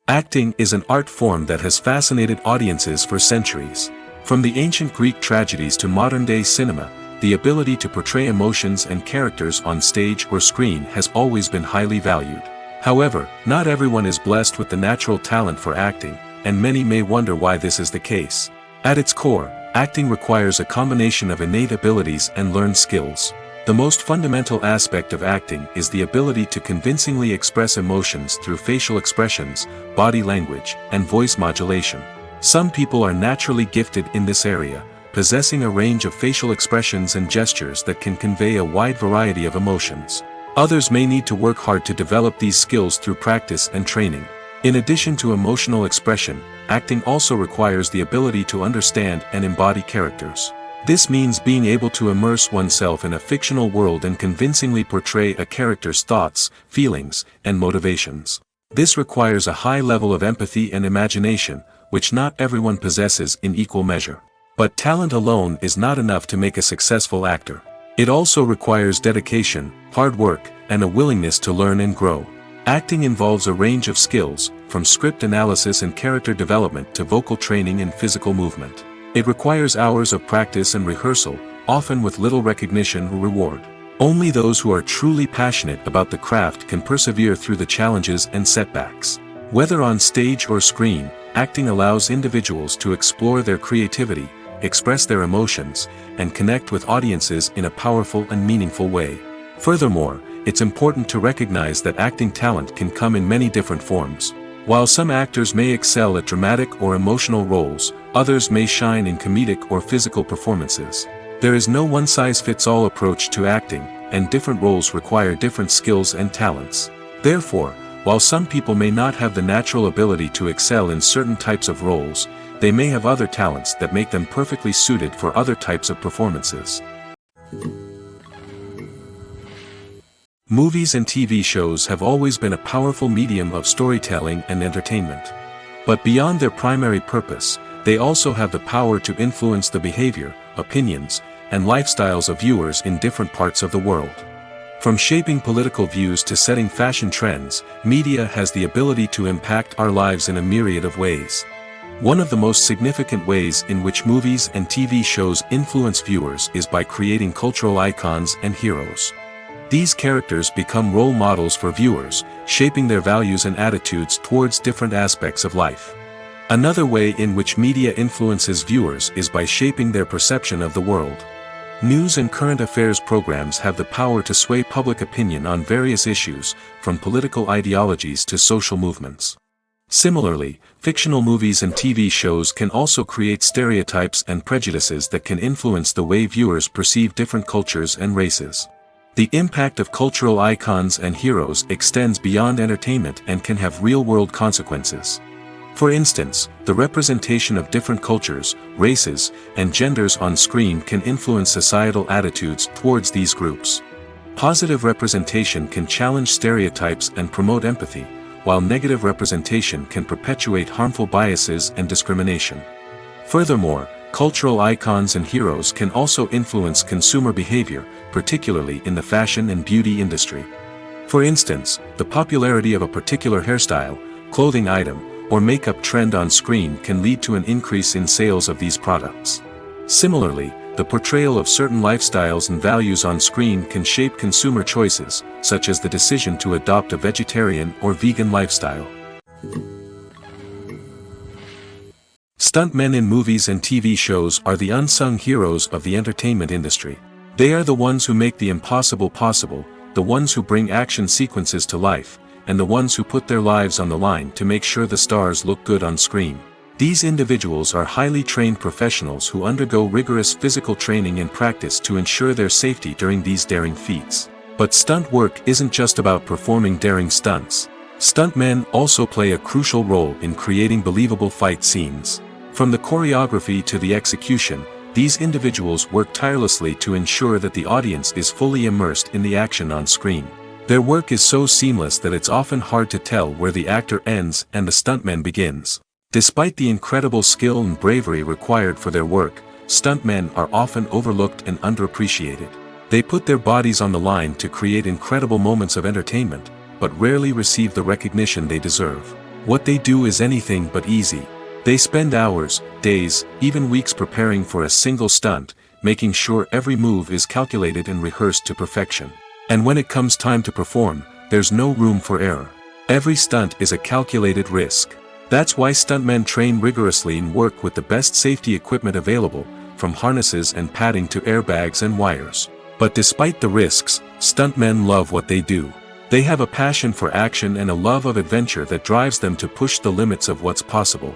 Acting is an art form that has fascinated audiences for centuries. From the ancient Greek tragedies to modern-day cinema, the ability to portray emotions and characters on stage or screen has always been highly valued. However, not everyone is blessed with the natural talent for acting, and many may wonder why this is the case. At its core, acting requires a combination of innate abilities and learned skills. The most fundamental aspect of acting is the ability to convincingly express emotions through facial expressions, body language, and voice modulation. Some people are naturally gifted in this area, possessing a range of facial expressions and gestures that can convey a wide variety of emotions. Others may need to work hard to develop these skills through practice and training. In addition to emotional expression, acting also requires the ability to understand and embody characters. This means being able to immerse oneself in a fictional world and convincingly portray a character's thoughts, feelings, and motivations. This requires a high level of empathy and imagination, which not everyone possesses in equal measure. But talent alone is not enough to make a successful actor. It also requires dedication, hard work, and a willingness to learn and grow. Acting involves a range of skills, from script analysis and character development to vocal training and physical movement. It requires hours of practice and rehearsal, often with little recognition or reward. Only those who are truly passionate about the craft can persevere through the challenges and setbacks. Whether on stage or screen, acting allows individuals to explore their creativity, express their emotions, and connect with audiences in a powerful and meaningful way. Furthermore, it's important to recognize that acting talent can come in many different forms. While some actors may excel at dramatic or emotional roles, others may shine in comedic or physical performances. There is no one-size-fits-all approach to acting, and different roles require different skills and talents. Therefore, while some people may not have the natural ability to excel in certain types of roles, they may have other talents that make them perfectly suited for other types of performances. Movies and TV shows have always been a powerful medium of storytelling and entertainment. But beyond their primary purpose, they also have the power to influence the behavior, opinions, and lifestyles of viewers in different parts of the world. From shaping political views to setting fashion trends, media has the ability to impact our lives in a myriad of ways. One of the most significant ways in which movies and TV shows influence viewers is by creating cultural icons and heroes. These characters become role models for viewers, shaping their values and attitudes towards different aspects of life. Another way in which media influences viewers is by shaping their perception of the world. News and current affairs programs have the power to sway public opinion on various issues, from political ideologies to social movements. Similarly, fictional movies and TV shows can also create stereotypes and prejudices that can influence the way viewers perceive different cultures and races. The impact of cultural icons and heroes extends beyond entertainment and can have real-world consequences. For instance, the representation of different cultures, races, and genders on screen can influence societal attitudes towards these groups. Positive representation can challenge stereotypes and promote empathy, while negative representation can perpetuate harmful biases and discrimination. Furthermore, Cultural icons and heroes can also influence consumer behavior, particularly in the fashion and beauty industry. For instance, the popularity of a particular hairstyle, clothing item, or makeup trend on screen can lead to an increase in sales of these products. Similarly, the portrayal of certain lifestyles and values on screen can shape consumer choices, such as the decision to adopt a vegetarian or vegan lifestyle. Stuntmen in movies and TV shows are the unsung heroes of the entertainment industry. They are the ones who make the impossible possible, the ones who bring action sequences to life, and the ones who put their lives on the line to make sure the stars look good on screen. These individuals are highly trained professionals who undergo rigorous physical training and practice to ensure their safety during these daring feats. But stunt work isn't just about performing daring stunts. Stuntmen also play a crucial role in creating believable fight scenes. From the choreography to the execution, these individuals work tirelessly to ensure that the audience is fully immersed in the action on screen. Their work is so seamless that it's often hard to tell where the actor ends and the stuntman begins. Despite the incredible skill and bravery required for their work, stuntmen are often overlooked and underappreciated. They put their bodies on the line to create incredible moments of entertainment, but rarely receive the recognition they deserve. What they do is anything but easy. They spend hours, days, even weeks preparing for a single stunt, making sure every move is calculated and rehearsed to perfection. And when it comes time to perform, there's no room for error. Every stunt is a calculated risk. That's why stuntmen train rigorously and work with the best safety equipment available, from harnesses and padding to airbags and wires. But despite the risks, stuntmen love what they do. They have a passion for action and a love of adventure that drives them to push the limits of what's possible.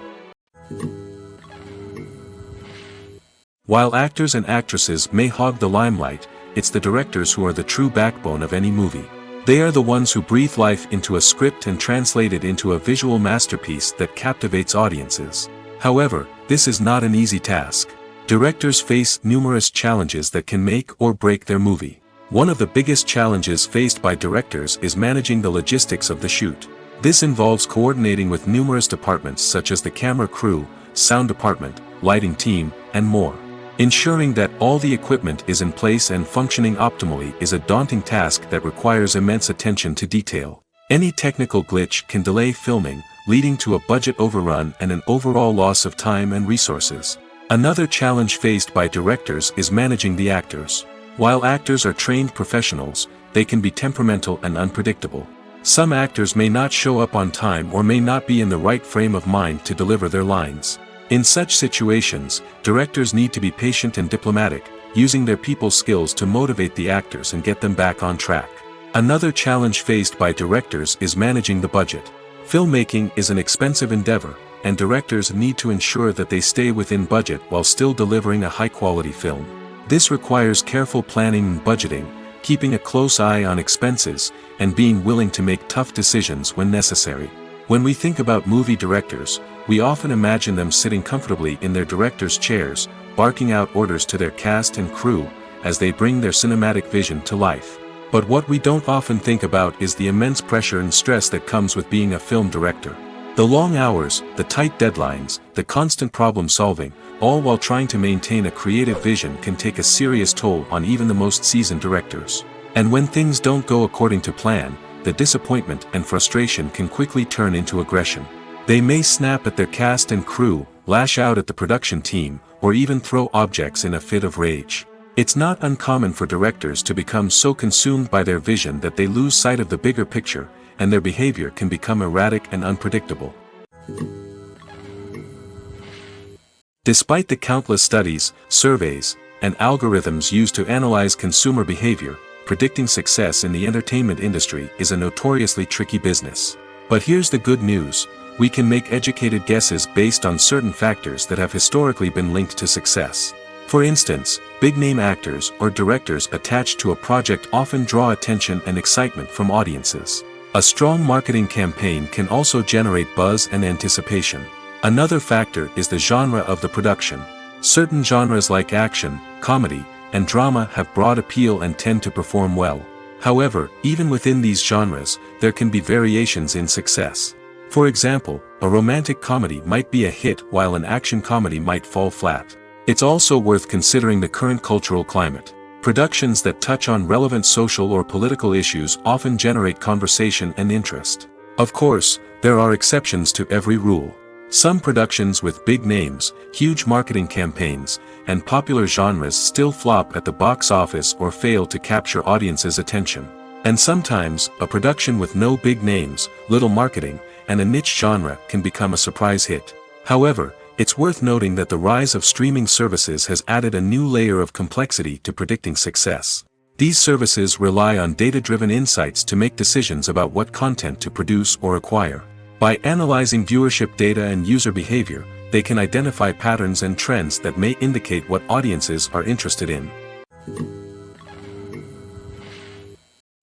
While actors and actresses may hog the limelight, it's the directors who are the true backbone of any movie. They are the ones who breathe life into a script and translate it into a visual masterpiece that captivates audiences. However, this is not an easy task. Directors face numerous challenges that can make or break their movie. One of the biggest challenges faced by directors is managing the logistics of the shoot. This involves coordinating with numerous departments such as the camera crew, sound department, lighting team, and more. Ensuring that all the equipment is in place and functioning optimally is a daunting task that requires immense attention to detail. Any technical glitch can delay filming, leading to a budget overrun and an overall loss of time and resources. Another challenge faced by directors is managing the actors. While actors are trained professionals, they can be temperamental and unpredictable. Some actors may not show up on time or may not be in the right frame of mind to deliver their lines. In such situations, directors need to be patient and diplomatic, using their people skills to motivate the actors and get them back on track. Another challenge faced by directors is managing the budget. Filmmaking is an expensive endeavor, and directors need to ensure that they stay within budget while still delivering a high-quality film. This requires careful planning and budgeting, keeping a close eye on expenses, and being willing to make tough decisions when necessary. When we think about movie directors, we often imagine them sitting comfortably in their director's chairs, barking out orders to their cast and crew, as they bring their cinematic vision to life. But what we don't often think about is the immense pressure and stress that comes with being a film director. The long hours, the tight deadlines, the constant problem solving, all while trying to maintain a creative vision can take a serious toll on even the most seasoned directors. And when things don't go according to plan, the disappointment and frustration can quickly turn into aggression. They may snap at their cast and crew, lash out at the production team, or even throw objects in a fit of rage. It's not uncommon for directors to become so consumed by their vision that they lose sight of the bigger picture, and their behavior can become erratic and unpredictable. Despite the countless studies, surveys, and algorithms used to analyze consumer behavior, predicting success in the entertainment industry is a notoriously tricky business. But here's the good news: we can make educated guesses based on certain factors that have historically been linked to success. For instance, big-name actors or directors attached to a project often draw attention and excitement from audiences. A strong marketing campaign can also generate buzz and anticipation. Another factor is the genre of the production. Certain genres like action, comedy, and drama have broad appeal and tend to perform well. However, even within these genres, there can be variations in success. For example, a romantic comedy might be a hit while an action comedy might fall flat. It's also worth considering the current cultural climate. Productions that touch on relevant social or political issues often generate conversation and interest. Of course, there are exceptions to every rule. Some productions with big names, huge marketing campaigns, and popular genres still flop at the box office or fail to capture audiences' attention. And sometimes, a production with no big names, little marketing, and a niche genre can become a surprise hit. However, it's worth noting that the rise of streaming services has added a new layer of complexity to predicting success. These services rely on data-driven insights to make decisions about what content to produce or acquire. By analyzing viewership data and user behavior, they can identify patterns and trends that may indicate what audiences are interested in.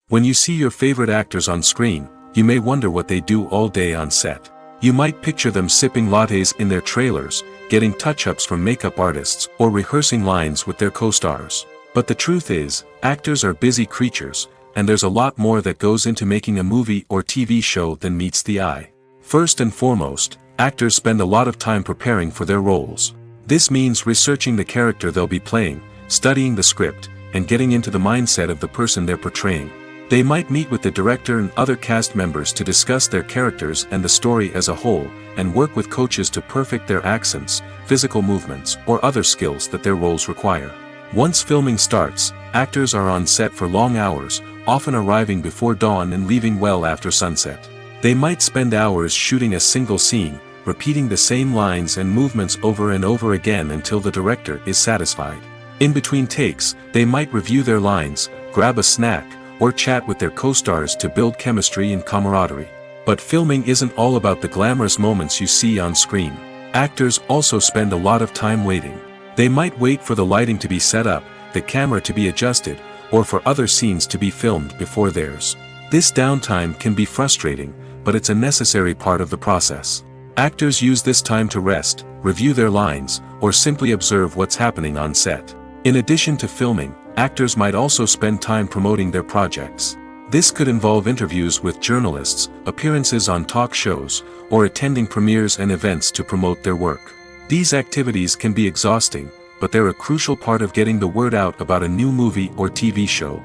When you see your favorite actors on screen, you may wonder what they do all day on set. You might picture them sipping lattes in their trailers, getting touch-ups from makeup artists, or rehearsing lines with their co-stars. But the truth is, actors are busy creatures, and there's a lot more that goes into making a movie or TV show than meets the eye. First and foremost, actors spend a lot of time preparing for their roles. This means researching the character they'll be playing, studying the script, and getting into the mindset of the person they're portraying. They might meet with the director and other cast members to discuss their characters and the story as a whole, and work with coaches to perfect their accents, physical movements, or other skills that their roles require. Once filming starts, actors are on set for long hours, often arriving before dawn and leaving well after sunset. They might spend hours shooting a single scene, repeating the same lines and movements over and over again until the director is satisfied. In between takes, they might review their lines, grab a snack, or chat with their co-stars to build chemistry and camaraderie. But filming isn't all about the glamorous moments you see on screen. Actors also spend a lot of time waiting. They might wait for the lighting to be set up, the camera to be adjusted, or for other scenes to be filmed before theirs. This downtime can be frustrating, but it's a necessary part of the process. Actors use this time to rest, review their lines, or simply observe what's happening on set. In addition to filming, actors might also spend time promoting their projects. This could involve interviews with journalists, appearances on talk shows, or attending premieres and events to promote their work. These activities can be exhausting, but they're a crucial part of getting the word out about a new movie or TV show.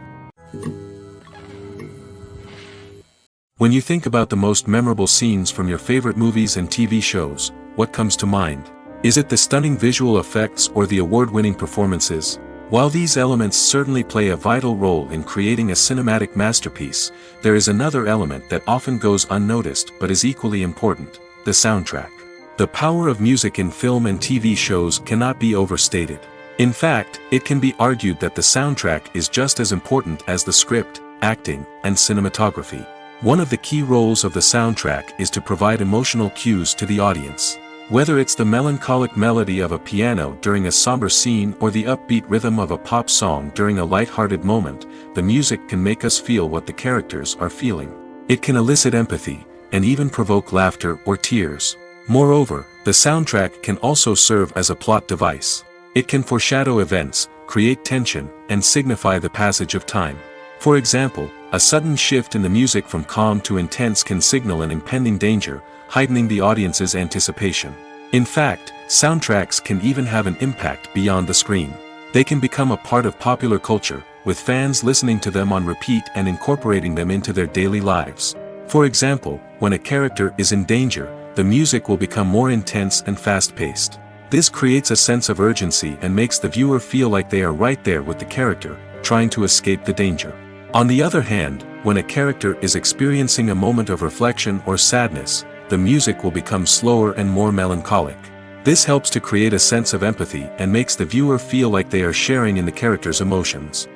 When you think about the most memorable scenes from your favorite movies and TV shows, what comes to mind? Is it the stunning visual effects or the award-winning performances? While these elements certainly play a vital role in creating a cinematic masterpiece, there is another element that often goes unnoticed but is equally important: the soundtrack. The power of music in film and TV shows cannot be overstated. In fact, it can be argued that the soundtrack is just as important as the script, acting, and cinematography. One of the key roles of the soundtrack is to provide emotional cues to the audience. Whether it's the melancholic melody of a piano during a somber scene or the upbeat rhythm of a pop song during a light-hearted moment, the music can make us feel what the characters are feeling. It can elicit empathy, and even provoke laughter or tears. Moreover, the soundtrack can also serve as a plot device. It can foreshadow events, create tension, and signify the passage of time. For example, a sudden shift in the music from calm to intense can signal an impending danger, heightening the audience's anticipation. In fact, soundtracks can even have an impact beyond the screen. They can become a part of popular culture, with fans listening to them on repeat and incorporating them into their daily lives. For example, when a character is in danger, the music will become more intense and fast-paced. This creates a sense of urgency and makes the viewer feel like they are right there with the character, trying to escape the danger. On the other hand, when a character is experiencing a moment of reflection or sadness, the music will become slower and more melancholic. This helps to create a sense of empathy and makes the viewer feel like they are sharing in the character's emotions.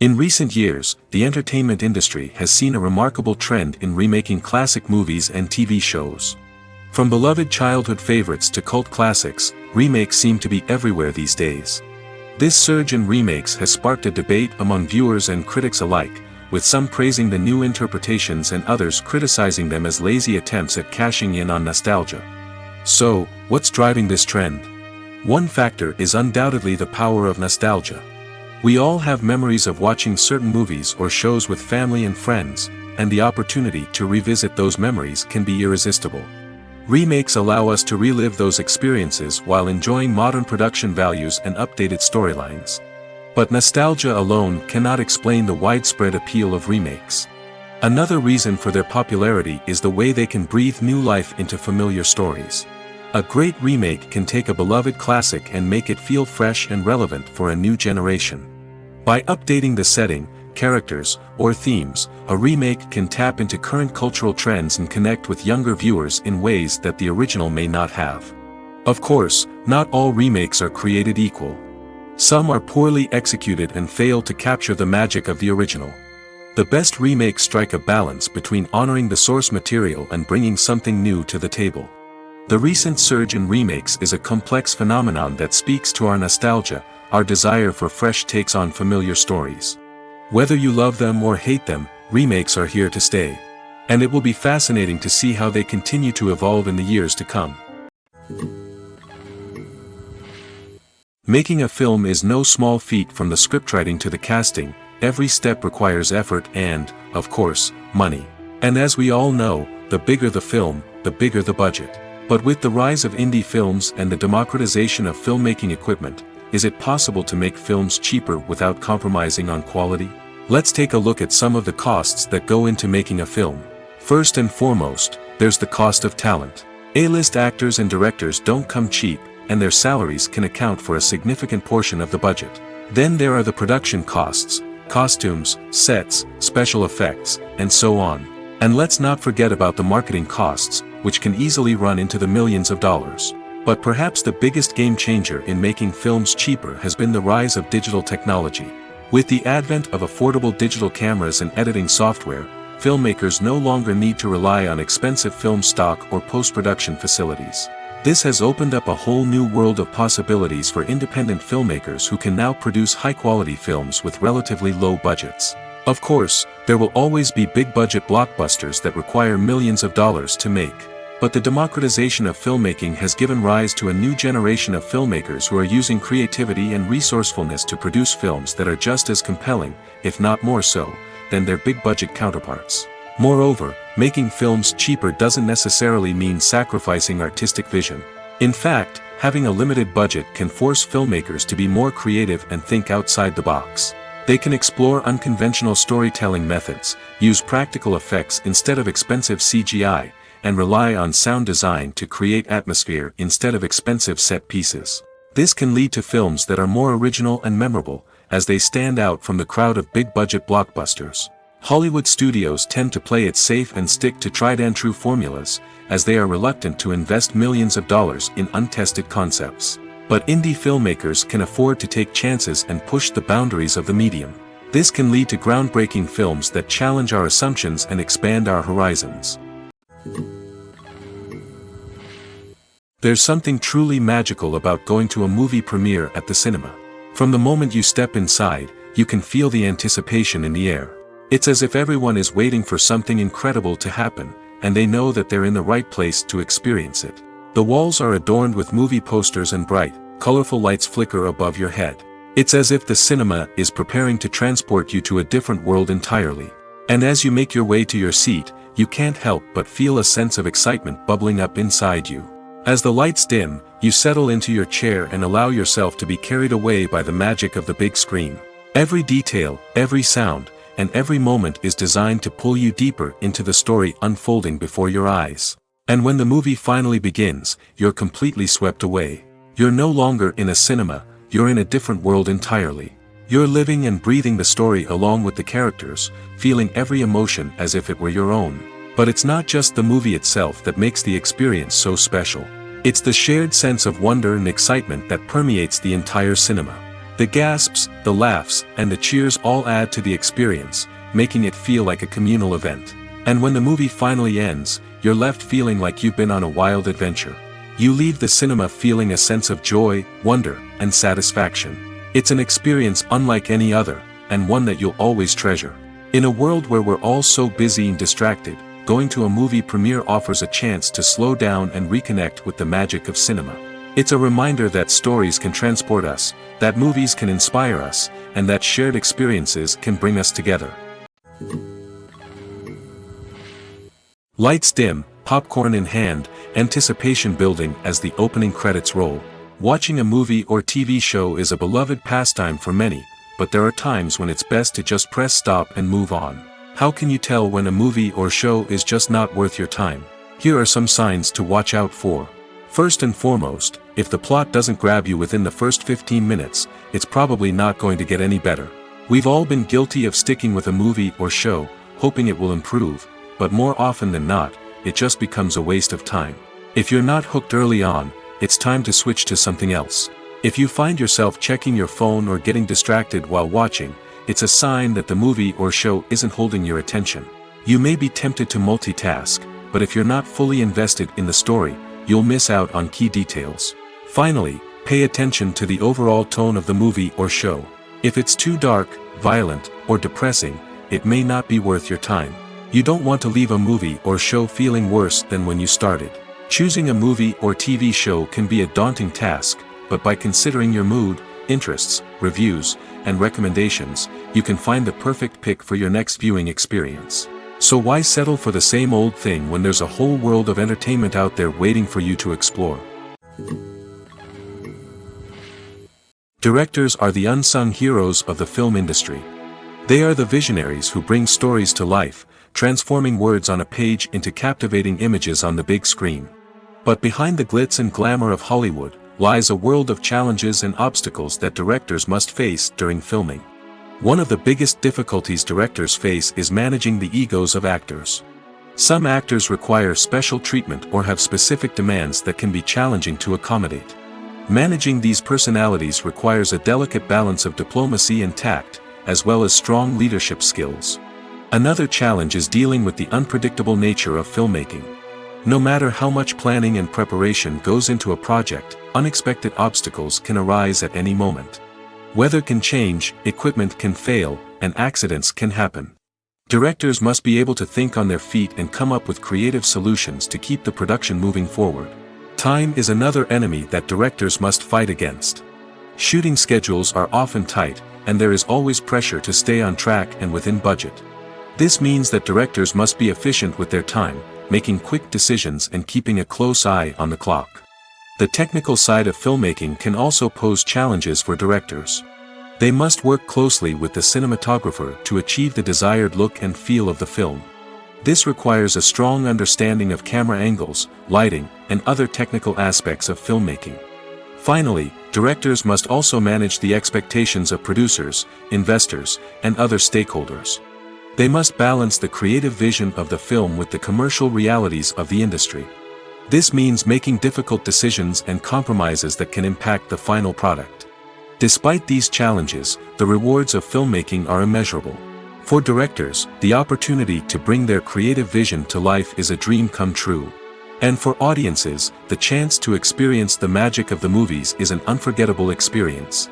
In recent years, the entertainment industry has seen a remarkable trend in remaking classic movies and TV shows. From beloved childhood favorites to cult classics, remakes seem to be everywhere these days. This surge in remakes has sparked a debate among viewers and critics alike, with some praising the new interpretations and others criticizing them as lazy attempts at cashing in on nostalgia. So, what's driving this trend? One factor is undoubtedly the power of nostalgia. We all have memories of watching certain movies or shows with family and friends, and the opportunity to revisit those memories can be irresistible. Remakes allow us to relive those experiences while enjoying modern production values and updated storylines. But nostalgia alone cannot explain the widespread appeal of remakes. Another reason for their popularity is the way they can breathe new life into familiar stories. A great remake can take a beloved classic and make it feel fresh and relevant for a new generation. By updating the setting, characters, or themes, a remake can tap into current cultural trends and connect with younger viewers in ways that the original may not have. Of course, not all remakes are created equal. Some are poorly executed and fail to capture the magic of the original. The best remakes strike a balance between honoring the source material and bringing something new to the table. The recent surge in remakes is a complex phenomenon that speaks to our nostalgia, our desire for fresh takes on familiar stories. Whether you love them or hate them, remakes are here to stay. And it will be fascinating to see how they continue to evolve in the years to come. Making a film is no small feat. From the scriptwriting to the casting, every step requires effort and, of course, money. And as we all know, the bigger the film, the bigger the budget. But with the rise of indie films and the democratization of filmmaking equipment, is it possible to make films cheaper without compromising on quality? Let's take a look at some of the costs that go into making a film. First and foremost, there's the cost of talent. A-list actors and directors don't come cheap, and their salaries can account for a significant portion of the budget. Then there are the production costs, costumes, sets, special effects, and so on. And let's not forget about the marketing costs, which can easily run into the millions of dollars. But perhaps the biggest game changer in making films cheaper has been the rise of digital technology. With the advent of affordable digital cameras and editing software, filmmakers no longer need to rely on expensive film stock or post-production facilities. This has opened up a whole new world of possibilities for independent filmmakers who can now produce high-quality films with relatively low budgets. Of course, there will always be big-budget blockbusters that require millions of dollars to make. But the democratization of filmmaking has given rise to a new generation of filmmakers who are using creativity and resourcefulness to produce films that are just as compelling, if not more so, than their big-budget counterparts. Moreover, making films cheaper doesn't necessarily mean sacrificing artistic vision. In fact, having a limited budget can force filmmakers to be more creative and think outside the box. They can explore unconventional storytelling methods, use practical effects instead of expensive CGI, and rely on sound design to create atmosphere instead of expensive set pieces. This can lead to films that are more original and memorable, as they stand out from the crowd of big-budget blockbusters. Hollywood studios tend to play it safe and stick to tried-and-true formulas, as they are reluctant to invest millions of dollars in untested concepts. But indie filmmakers can afford to take chances and push the boundaries of the medium. This can lead to groundbreaking films that challenge our assumptions and expand our horizons. There's something truly magical about going to a movie premiere at the cinema. From the moment you step inside, you can feel the anticipation in the air. It's as if everyone is waiting for something incredible to happen, and they know that they're in the right place to experience it. The walls are adorned with movie posters and bright, colorful lights flicker above your head. It's as if the cinema is preparing to transport you to a different world entirely. And as you make your way to your seat, you can't help but feel a sense of excitement bubbling up inside you. As the lights dim, you settle into your chair and allow yourself to be carried away by the magic of the big screen. Every detail, every sound, and every moment is designed to pull you deeper into the story unfolding before your eyes. And when the movie finally begins, you're completely swept away. You're no longer in a cinema, you're in a different world entirely. You're living and breathing the story along with the characters, feeling every emotion as if it were your own. But it's not just the movie itself that makes the experience so special. It's the shared sense of wonder and excitement that permeates the entire cinema. The gasps, the laughs, and the cheers all add to the experience, making it feel like a communal event. And when the movie finally ends, you're left feeling like you've been on a wild adventure. You leave the cinema feeling a sense of joy, wonder, and satisfaction. It's an experience unlike any other, and one that you'll always treasure. In a world where we're all so busy and distracted, going to a movie premiere offers a chance to slow down and reconnect with the magic of cinema. It's a reminder that stories can transport us, that movies can inspire us, and that shared experiences can bring us together. Lights dim, popcorn in hand, anticipation building as the opening credits roll. Watching a movie or TV show is a beloved pastime for many, but there are times when it's best to just press stop and move on. How can you tell when a movie or show is just not worth your time? Here are some signs to watch out for. First and foremost, if the plot doesn't grab you within the first 15 minutes, it's probably not going to get any better. We've all been guilty of sticking with a movie or show, hoping it will improve, but more often than not, it just becomes a waste of time. If you're not hooked early on, it's time to switch to something else. If you find yourself checking your phone or getting distracted while watching, it's a sign that the movie or show isn't holding your attention. You may be tempted to multitask, but if you're not fully invested in the story, you'll miss out on key details. Finally, pay attention to the overall tone of the movie or show. If it's too dark, violent, or depressing, it may not be worth your time. You don't want to leave a movie or show feeling worse than when you started. Choosing a movie or TV show can be a daunting task, but by considering your mood, interests, reviews, and recommendations, you can find the perfect pick for your next viewing experience. So why settle for the same old thing when there's a whole world of entertainment out there waiting for you to explore? Directors are the unsung heroes of the film industry. They are the visionaries who bring stories to life, transforming words on a page into captivating images on the big screen. But behind the glitz and glamour of Hollywood, lies a world of challenges and obstacles that directors must face during filming. One of the biggest difficulties directors face is managing the egos of actors. Some actors require special treatment or have specific demands that can be challenging to accommodate. Managing these personalities requires a delicate balance of diplomacy and tact, as well as strong leadership skills. Another challenge is dealing with the unpredictable nature of filmmaking. No matter how much planning and preparation goes into a project, unexpected obstacles can arise at any moment. Weather can change, equipment can fail, and accidents can happen. Directors must be able to think on their feet and come up with creative solutions to keep the production moving forward. Time is another enemy that directors must fight against. Shooting schedules are often tight, and there is always pressure to stay on track and within budget. This means that directors must be efficient with their time, making quick decisions and keeping a close eye on the clock. The technical side of filmmaking can also pose challenges for directors. They must work closely with the cinematographer to achieve the desired look and feel of the film. This requires a strong understanding of camera angles, lighting, and other technical aspects of filmmaking. Finally, directors must also manage the expectations of producers, investors, and other stakeholders. They must balance the creative vision of the film with the commercial realities of the industry. This means making difficult decisions and compromises that can impact the final product. Despite these challenges, the rewards of filmmaking are immeasurable. For directors, the opportunity to bring their creative vision to life is a dream come true. And for audiences, the chance to experience the magic of the movies is an unforgettable experience.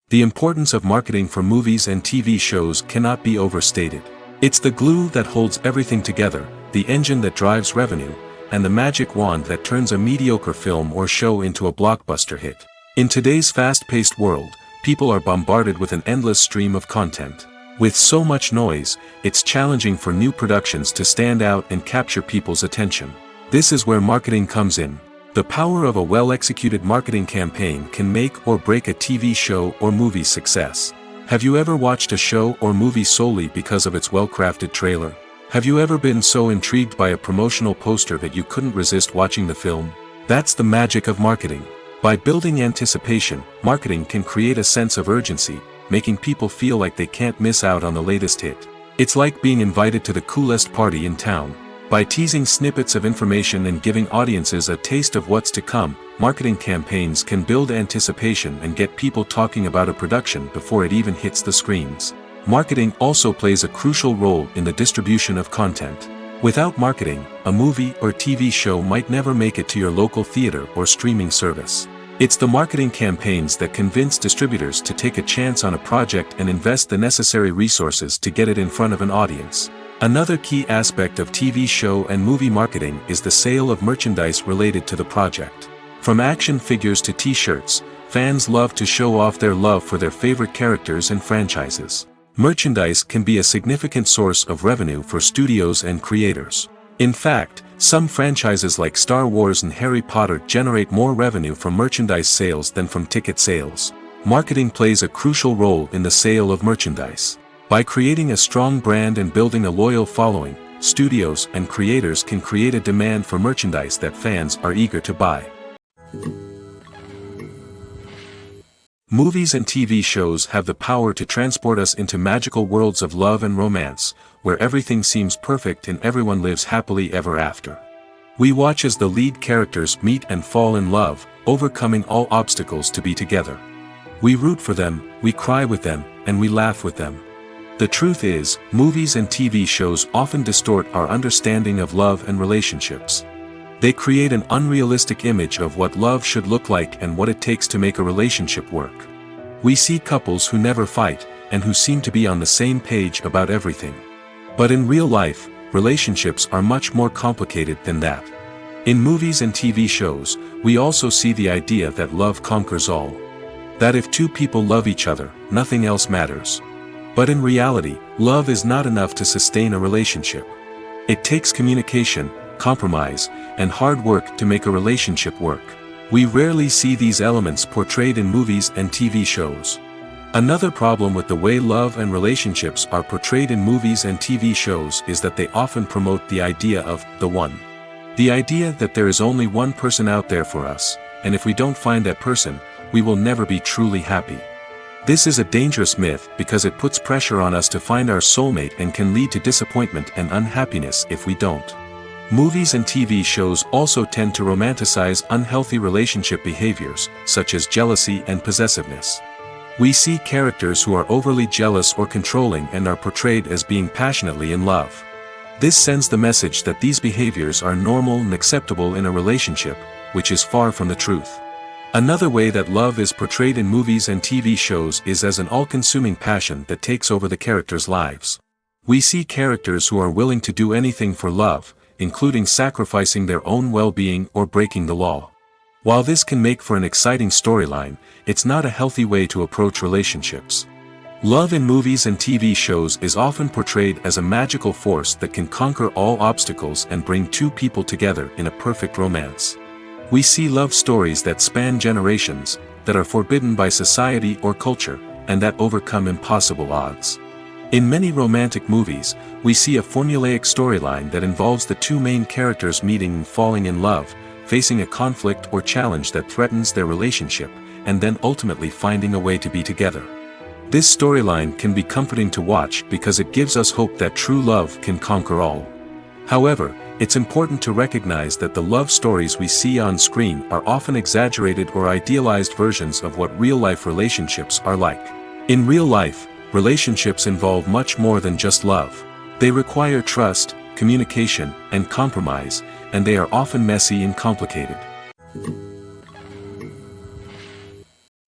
The importance of marketing for movies and TV shows cannot be overstated. It's the glue that holds everything together, the engine that drives revenue, and the magic wand that turns a mediocre film or show into a blockbuster hit. In today's fast-paced world, people are bombarded with an endless stream of content. With so much noise, it's challenging for new productions to stand out and capture people's attention. This is where marketing comes in. The power of a well-executed marketing campaign can make or break a TV show or movie's success. Have you ever watched a show or movie solely because of its well-crafted trailer? Have you ever been so intrigued by a promotional poster that you couldn't resist watching the film? That's the magic of marketing. By building anticipation, marketing can create a sense of urgency, making people feel like they can't miss out on the latest hit. It's like being invited to the coolest party in town. By teasing snippets of information and giving audiences a taste of what's to come, marketing campaigns can build anticipation and get people talking about a production before it even hits the screens. Marketing also plays a crucial role in the distribution of content. Without marketing, a movie or TV show might never make it to your local theater or streaming service. It's the marketing campaigns that convince distributors to take a chance on a project and invest the necessary resources to get it in front of an audience. Another key aspect of TV show and movie marketing is the sale of merchandise related to the project. From action figures to t-shirts, fans love to show off their love for their favorite characters and franchises. Merchandise can be a significant source of revenue for studios and creators. In fact, some franchises like Star Wars and Harry Potter generate more revenue from merchandise sales than from ticket sales. Marketing plays a crucial role in the sale of merchandise. By creating a strong brand and building a loyal following, studios and creators can create a demand for merchandise that fans are eager to buy. Movies and TV shows have the power to transport us into magical worlds of love and romance, where everything seems perfect and everyone lives happily ever after. We watch as the lead characters meet and fall in love, overcoming all obstacles to be together. We root for them, we cry with them, and we laugh with them. The truth is, movies and TV shows often distort our understanding of love and relationships. They create an unrealistic image of what love should look like and what it takes to make a relationship work. We see couples who never fight, and who seem to be on the same page about everything. But in real life, relationships are much more complicated than that. In movies and TV shows, we also see the idea that love conquers all. That if two people love each other, nothing else matters. But in reality, love is not enough to sustain a relationship. It takes communication, compromise, and hard work to make a relationship work. We rarely see these elements portrayed in movies and TV shows. Another problem with the way love and relationships are portrayed in movies and TV shows is that they often promote the idea of the one. The idea that there is only one person out there for us, and if we don't find that person, we will never be truly happy. This is a dangerous myth because it puts pressure on us to find our soulmate and can lead to disappointment and unhappiness if we don't. Movies and TV shows also tend to romanticize unhealthy relationship behaviors, such as jealousy and possessiveness. We see characters who are overly jealous or controlling and are portrayed as being passionately in love. This sends the message that these behaviors are normal and acceptable in a relationship, which is far from the truth. Another way that love is portrayed in movies and TV shows is as an all-consuming passion that takes over the characters' lives. We see characters who are willing to do anything for love, including sacrificing their own well-being or breaking the law. While this can make for an exciting storyline, it's not a healthy way to approach relationships. Love in movies and TV shows is often portrayed as a magical force that can conquer all obstacles and bring two people together in a perfect romance. We see love stories that span generations, that are forbidden by society or culture, and that overcome impossible odds. In many romantic movies, we see a formulaic storyline that involves the two main characters meeting and falling in love, facing a conflict or challenge that threatens their relationship, and then ultimately finding a way to be together. This storyline can be comforting to watch because it gives us hope that true love can conquer all. However, it's important to recognize that the love stories we see on screen are often exaggerated or idealized versions of what real-life relationships are like. In real life, relationships involve much more than just love. They require trust, communication, and compromise, and they are often messy and complicated.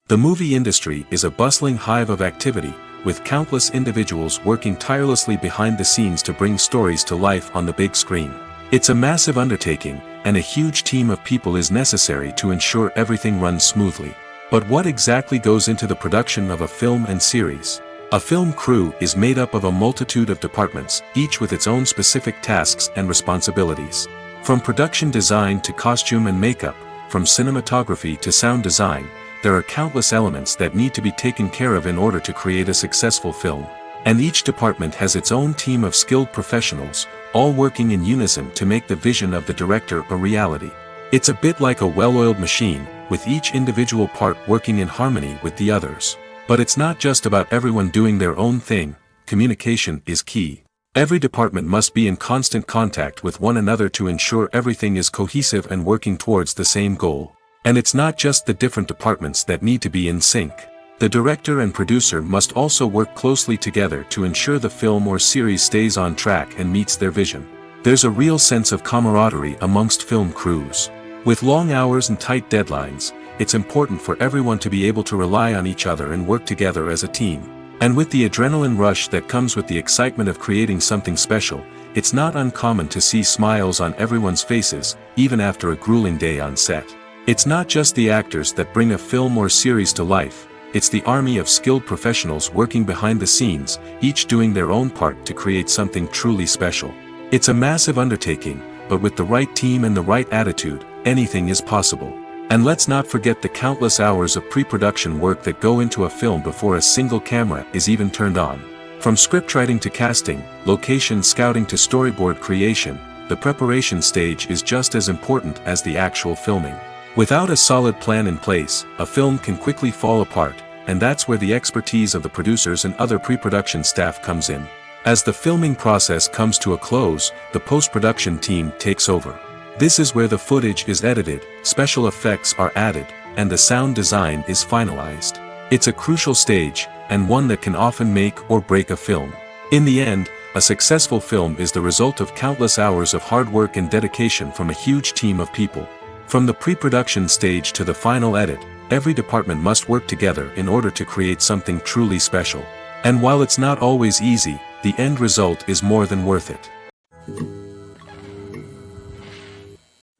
The movie industry is a bustling hive of activity, with countless individuals working tirelessly behind the scenes to bring stories to life on the big screen. It's a massive undertaking, and a huge team of people is necessary to ensure everything runs smoothly. But what exactly goes into the production of a film and series? A film crew is made up of a multitude of departments, each with its own specific tasks and responsibilities. From production design to costume and makeup, from cinematography to sound design, there are countless elements that need to be taken care of in order to create a successful film. And each department has its own team of skilled professionals, all working in unison to make the vision of the director a reality. It's a bit like a well-oiled machine, with each individual part working in harmony with the others. But it's not just about everyone doing their own thing. Communication is key. Every department must be in constant contact with one another to ensure everything is cohesive and working towards the same goal. And it's not just the different departments that need to be in sync. The director and producer must also work closely together to ensure the film or series stays on track and meets their vision. There's a real sense of camaraderie amongst film crews. With long hours and tight deadlines, it's important for everyone to be able to rely on each other and work together as a team. And with the adrenaline rush that comes with the excitement of creating something special, it's not uncommon to see smiles on everyone's faces, even after a grueling day on set. It's not just the actors that bring a film or series to life. it's the army of skilled professionals working behind the scenes, each doing their own part to create something truly special. It's a massive undertaking, but with the right team and the right attitude, anything is possible. And let's not forget the countless hours of pre-production work that go into a film before a single camera is even turned on. From scriptwriting to casting, location scouting to storyboard creation, the preparation stage is just as important as the actual filming. Without a solid plan in place, a film can quickly fall apart, and that's where the expertise of the producers and other pre-production staff comes in. As the filming process comes to a close, the post-production team takes over. This is where the footage is edited, special effects are added, and the sound design is finalized. It's a crucial stage, and one that can often make or break a film. In the end, a successful film is the result of countless hours of hard work and dedication from a huge team of people. From the pre-production stage to the final edit, every department must work together in order to create something truly special. And while it's not always easy, the end result is more than worth it.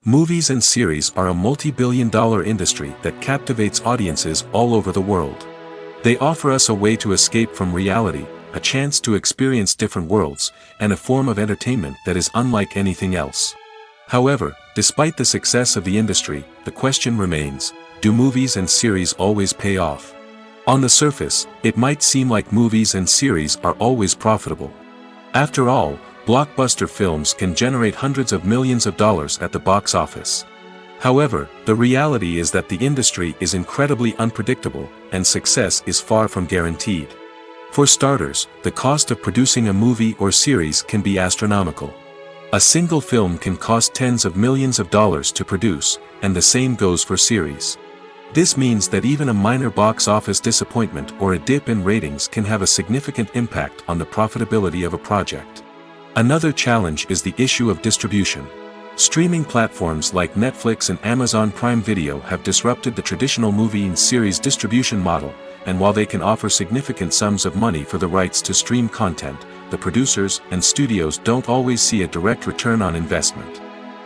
Movies and series are a multi-billion-dollar industry that captivates audiences all over the world. They offer us a way to escape from reality, a chance to experience different worlds, and a form of entertainment that is unlike anything else. However, despite the success of the industry, the question remains, do movies and series always pay off? On the surface, it might seem like movies and series are always profitable. After all, blockbuster films can generate hundreds of millions of dollars at the box office. However, the reality is that the industry is incredibly unpredictable, and success is far from guaranteed. For starters, the cost of producing a movie or series can be astronomical. A single film can cost tens of millions of dollars to produce, and the same goes for series. This means that even a minor box office disappointment or a dip in ratings can have a significant impact on the profitability of a project. Another challenge is the issue of distribution. Streaming platforms like Netflix and Amazon Prime Video have disrupted the traditional movie and series distribution model, and while they can offer significant sums of money for the rights to stream content, the producers and studios don't always see a direct return on investment.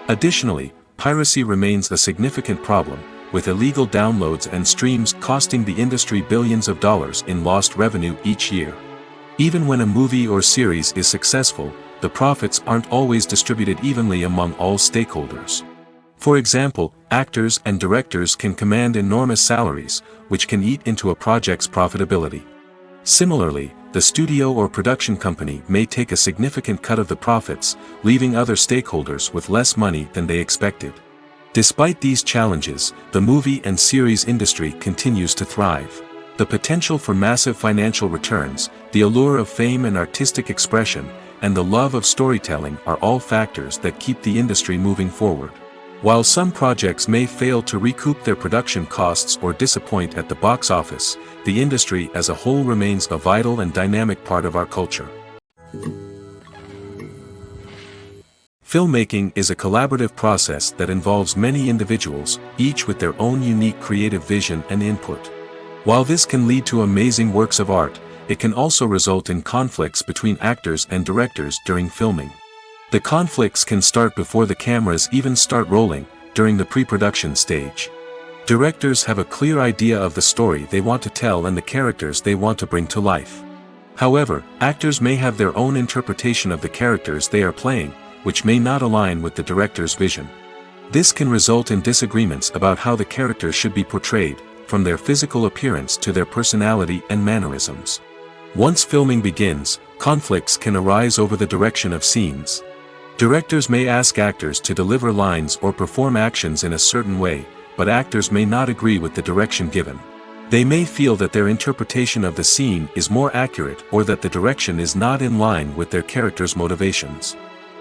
Additionally, piracy remains a significant problem, with illegal downloads and streams costing the industry billions of dollars in lost revenue each year. Even when a movie or series is successful, the profits aren't always distributed evenly among all stakeholders. For example, actors and directors can command enormous salaries, which can eat into a project's profitability. Similarly, the studio or production company may take a significant cut of the profits, leaving other stakeholders with less money than they expected. Despite these challenges, the movie and series industry continues to thrive. The potential for massive financial returns, the allure of fame and artistic expression, and the love of storytelling are all factors that keep the industry moving forward. While some projects may fail to recoup their production costs or disappoint at the box office, the industry as a whole remains a vital and dynamic part of our culture. Filmmaking is a collaborative process that involves many individuals, each with their own unique creative vision and input. While this can lead to amazing works of art, it can also result in conflicts between actors and directors during filming. The conflicts can start before the cameras even start rolling, during the pre-production stage. Directors have a clear idea of the story they want to tell and the characters they want to bring to life. However, actors may have their own interpretation of the characters they are playing, which may not align with the director's vision. This can result in disagreements about how the characters should be portrayed, from their physical appearance to their personality and mannerisms. Once filming begins, conflicts can arise over the direction of scenes. Directors may ask actors to deliver lines or perform actions in a certain way, but actors may not agree with the direction given. They may feel that their interpretation of the scene is more accurate or that the direction is not in line with their character's motivations.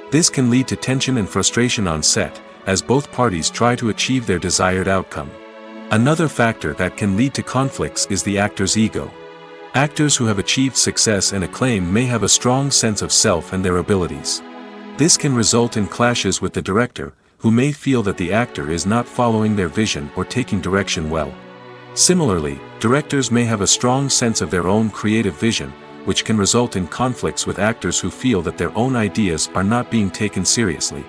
This can lead to tension and frustration on set, as both parties try to achieve their desired outcome. Another factor that can lead to conflicts is the actor's ego. Actors who have achieved success and acclaim may have a strong sense of self and their abilities. This can result in clashes with the director, who may feel that the actor is not following their vision or taking direction well. Similarly, directors may have a strong sense of their own creative vision, which can result in conflicts with actors who feel that their own ideas are not being taken seriously.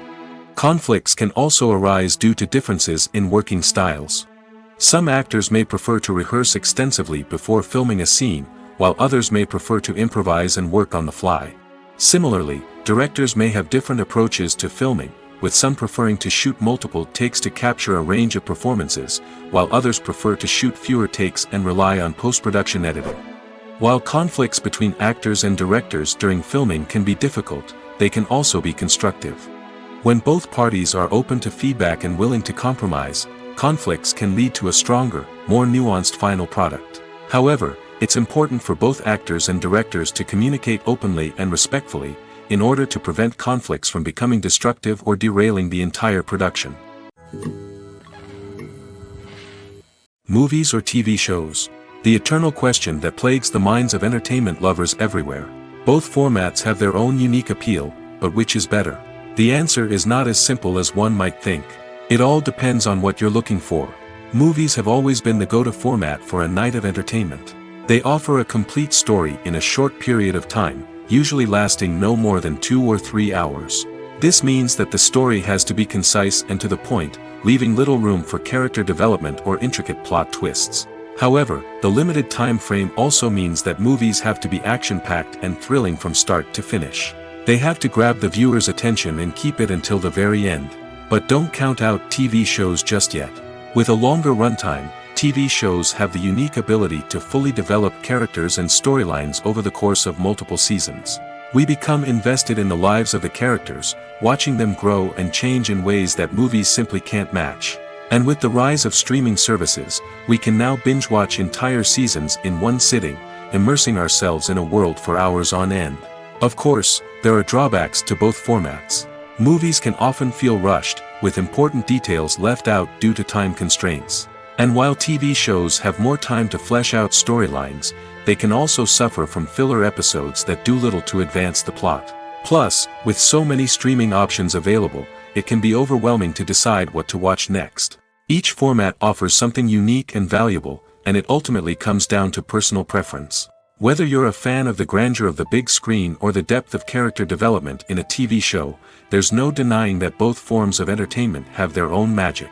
Conflicts can also arise due to differences in working styles. Some actors may prefer to rehearse extensively before filming a scene, while others may prefer to improvise and work on the fly. Similarly, directors may have different approaches to filming, with some preferring to shoot multiple takes to capture a range of performances, while others prefer to shoot fewer takes and rely on post-production editing. While conflicts between actors and directors during filming can be difficult, they can also be constructive. When both parties are open to feedback and willing to compromise, conflicts can lead to a stronger, more nuanced final product. However, it's important for both actors and directors to communicate openly and respectfully, in order to prevent conflicts from becoming destructive or derailing the entire production. Movies or TV shows? The eternal question that plagues the minds of entertainment lovers everywhere. Both formats have their own unique appeal, but which is better? The answer is not as simple as one might think. It all depends on what you're looking for. Movies have always been the go-to format for a night of entertainment. They offer a complete story in a short period of time, usually lasting no more than 2 or 3 hours. This means that the story has to be concise and to the point, leaving little room for character development or intricate plot twists. However, the limited time frame also means that movies have to be action-packed and thrilling from start to finish. They have to grab the viewer's attention and keep it until the very end. But don't count out TV shows just yet. With a longer runtime, TV shows have the unique ability to fully develop characters and storylines over the course of multiple seasons. We become invested in the lives of the characters, watching them grow and change in ways that movies simply can't match. And with the rise of streaming services, we can now binge-watch entire seasons in one sitting, immersing ourselves in a world for hours on end. Of course, there are drawbacks to both formats. Movies can often feel rushed, with important details left out due to time constraints. And while TV shows have more time to flesh out storylines, they can also suffer from filler episodes that do little to advance the plot. Plus, with so many streaming options available, it can be overwhelming to decide what to watch next. Each format offers something unique and valuable, and it ultimately comes down to personal preference. Whether you're a fan of the grandeur of the big screen or the depth of character development in a TV show, there's no denying that both forms of entertainment have their own magic.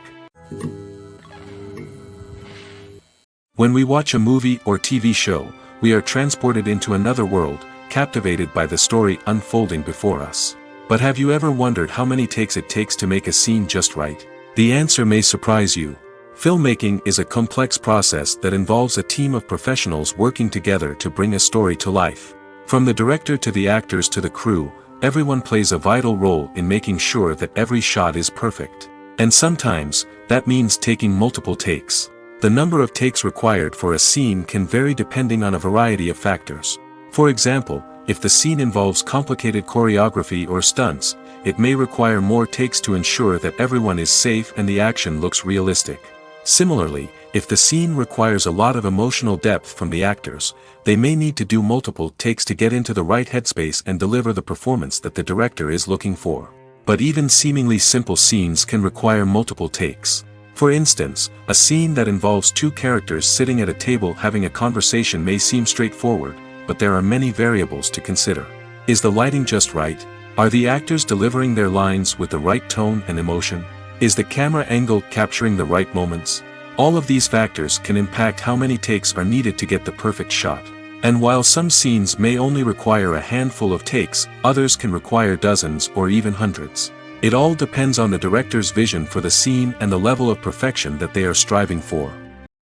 When we watch a movie or TV show, we are transported into another world, captivated by the story unfolding before us. But have you ever wondered how many takes it takes to make a scene just right? The answer may surprise you. Filmmaking is a complex process that involves a team of professionals working together to bring a story to life. From the director to the actors to the crew, everyone plays a vital role in making sure that every shot is perfect. And sometimes, that means taking multiple takes. The number of takes required for a scene can vary depending on a variety of factors. For example, if the scene involves complicated choreography or stunts, it may require more takes to ensure that everyone is safe and the action looks realistic. Similarly, if the scene requires a lot of emotional depth from the actors, they may need to do multiple takes to get into the right headspace and deliver the performance that the director is looking for. But even seemingly simple scenes can require multiple takes. For instance, a scene that involves two characters sitting at a table having a conversation may seem straightforward, but there are many variables to consider. Is the lighting just right? Are the actors delivering their lines with the right tone and emotion? Is the camera angle capturing the right moments? All of these factors can impact how many takes are needed to get the perfect shot. And while some scenes may only require a handful of takes, others can require dozens or even hundreds. It all depends on the director's vision for the scene and the level of perfection that they are striving for.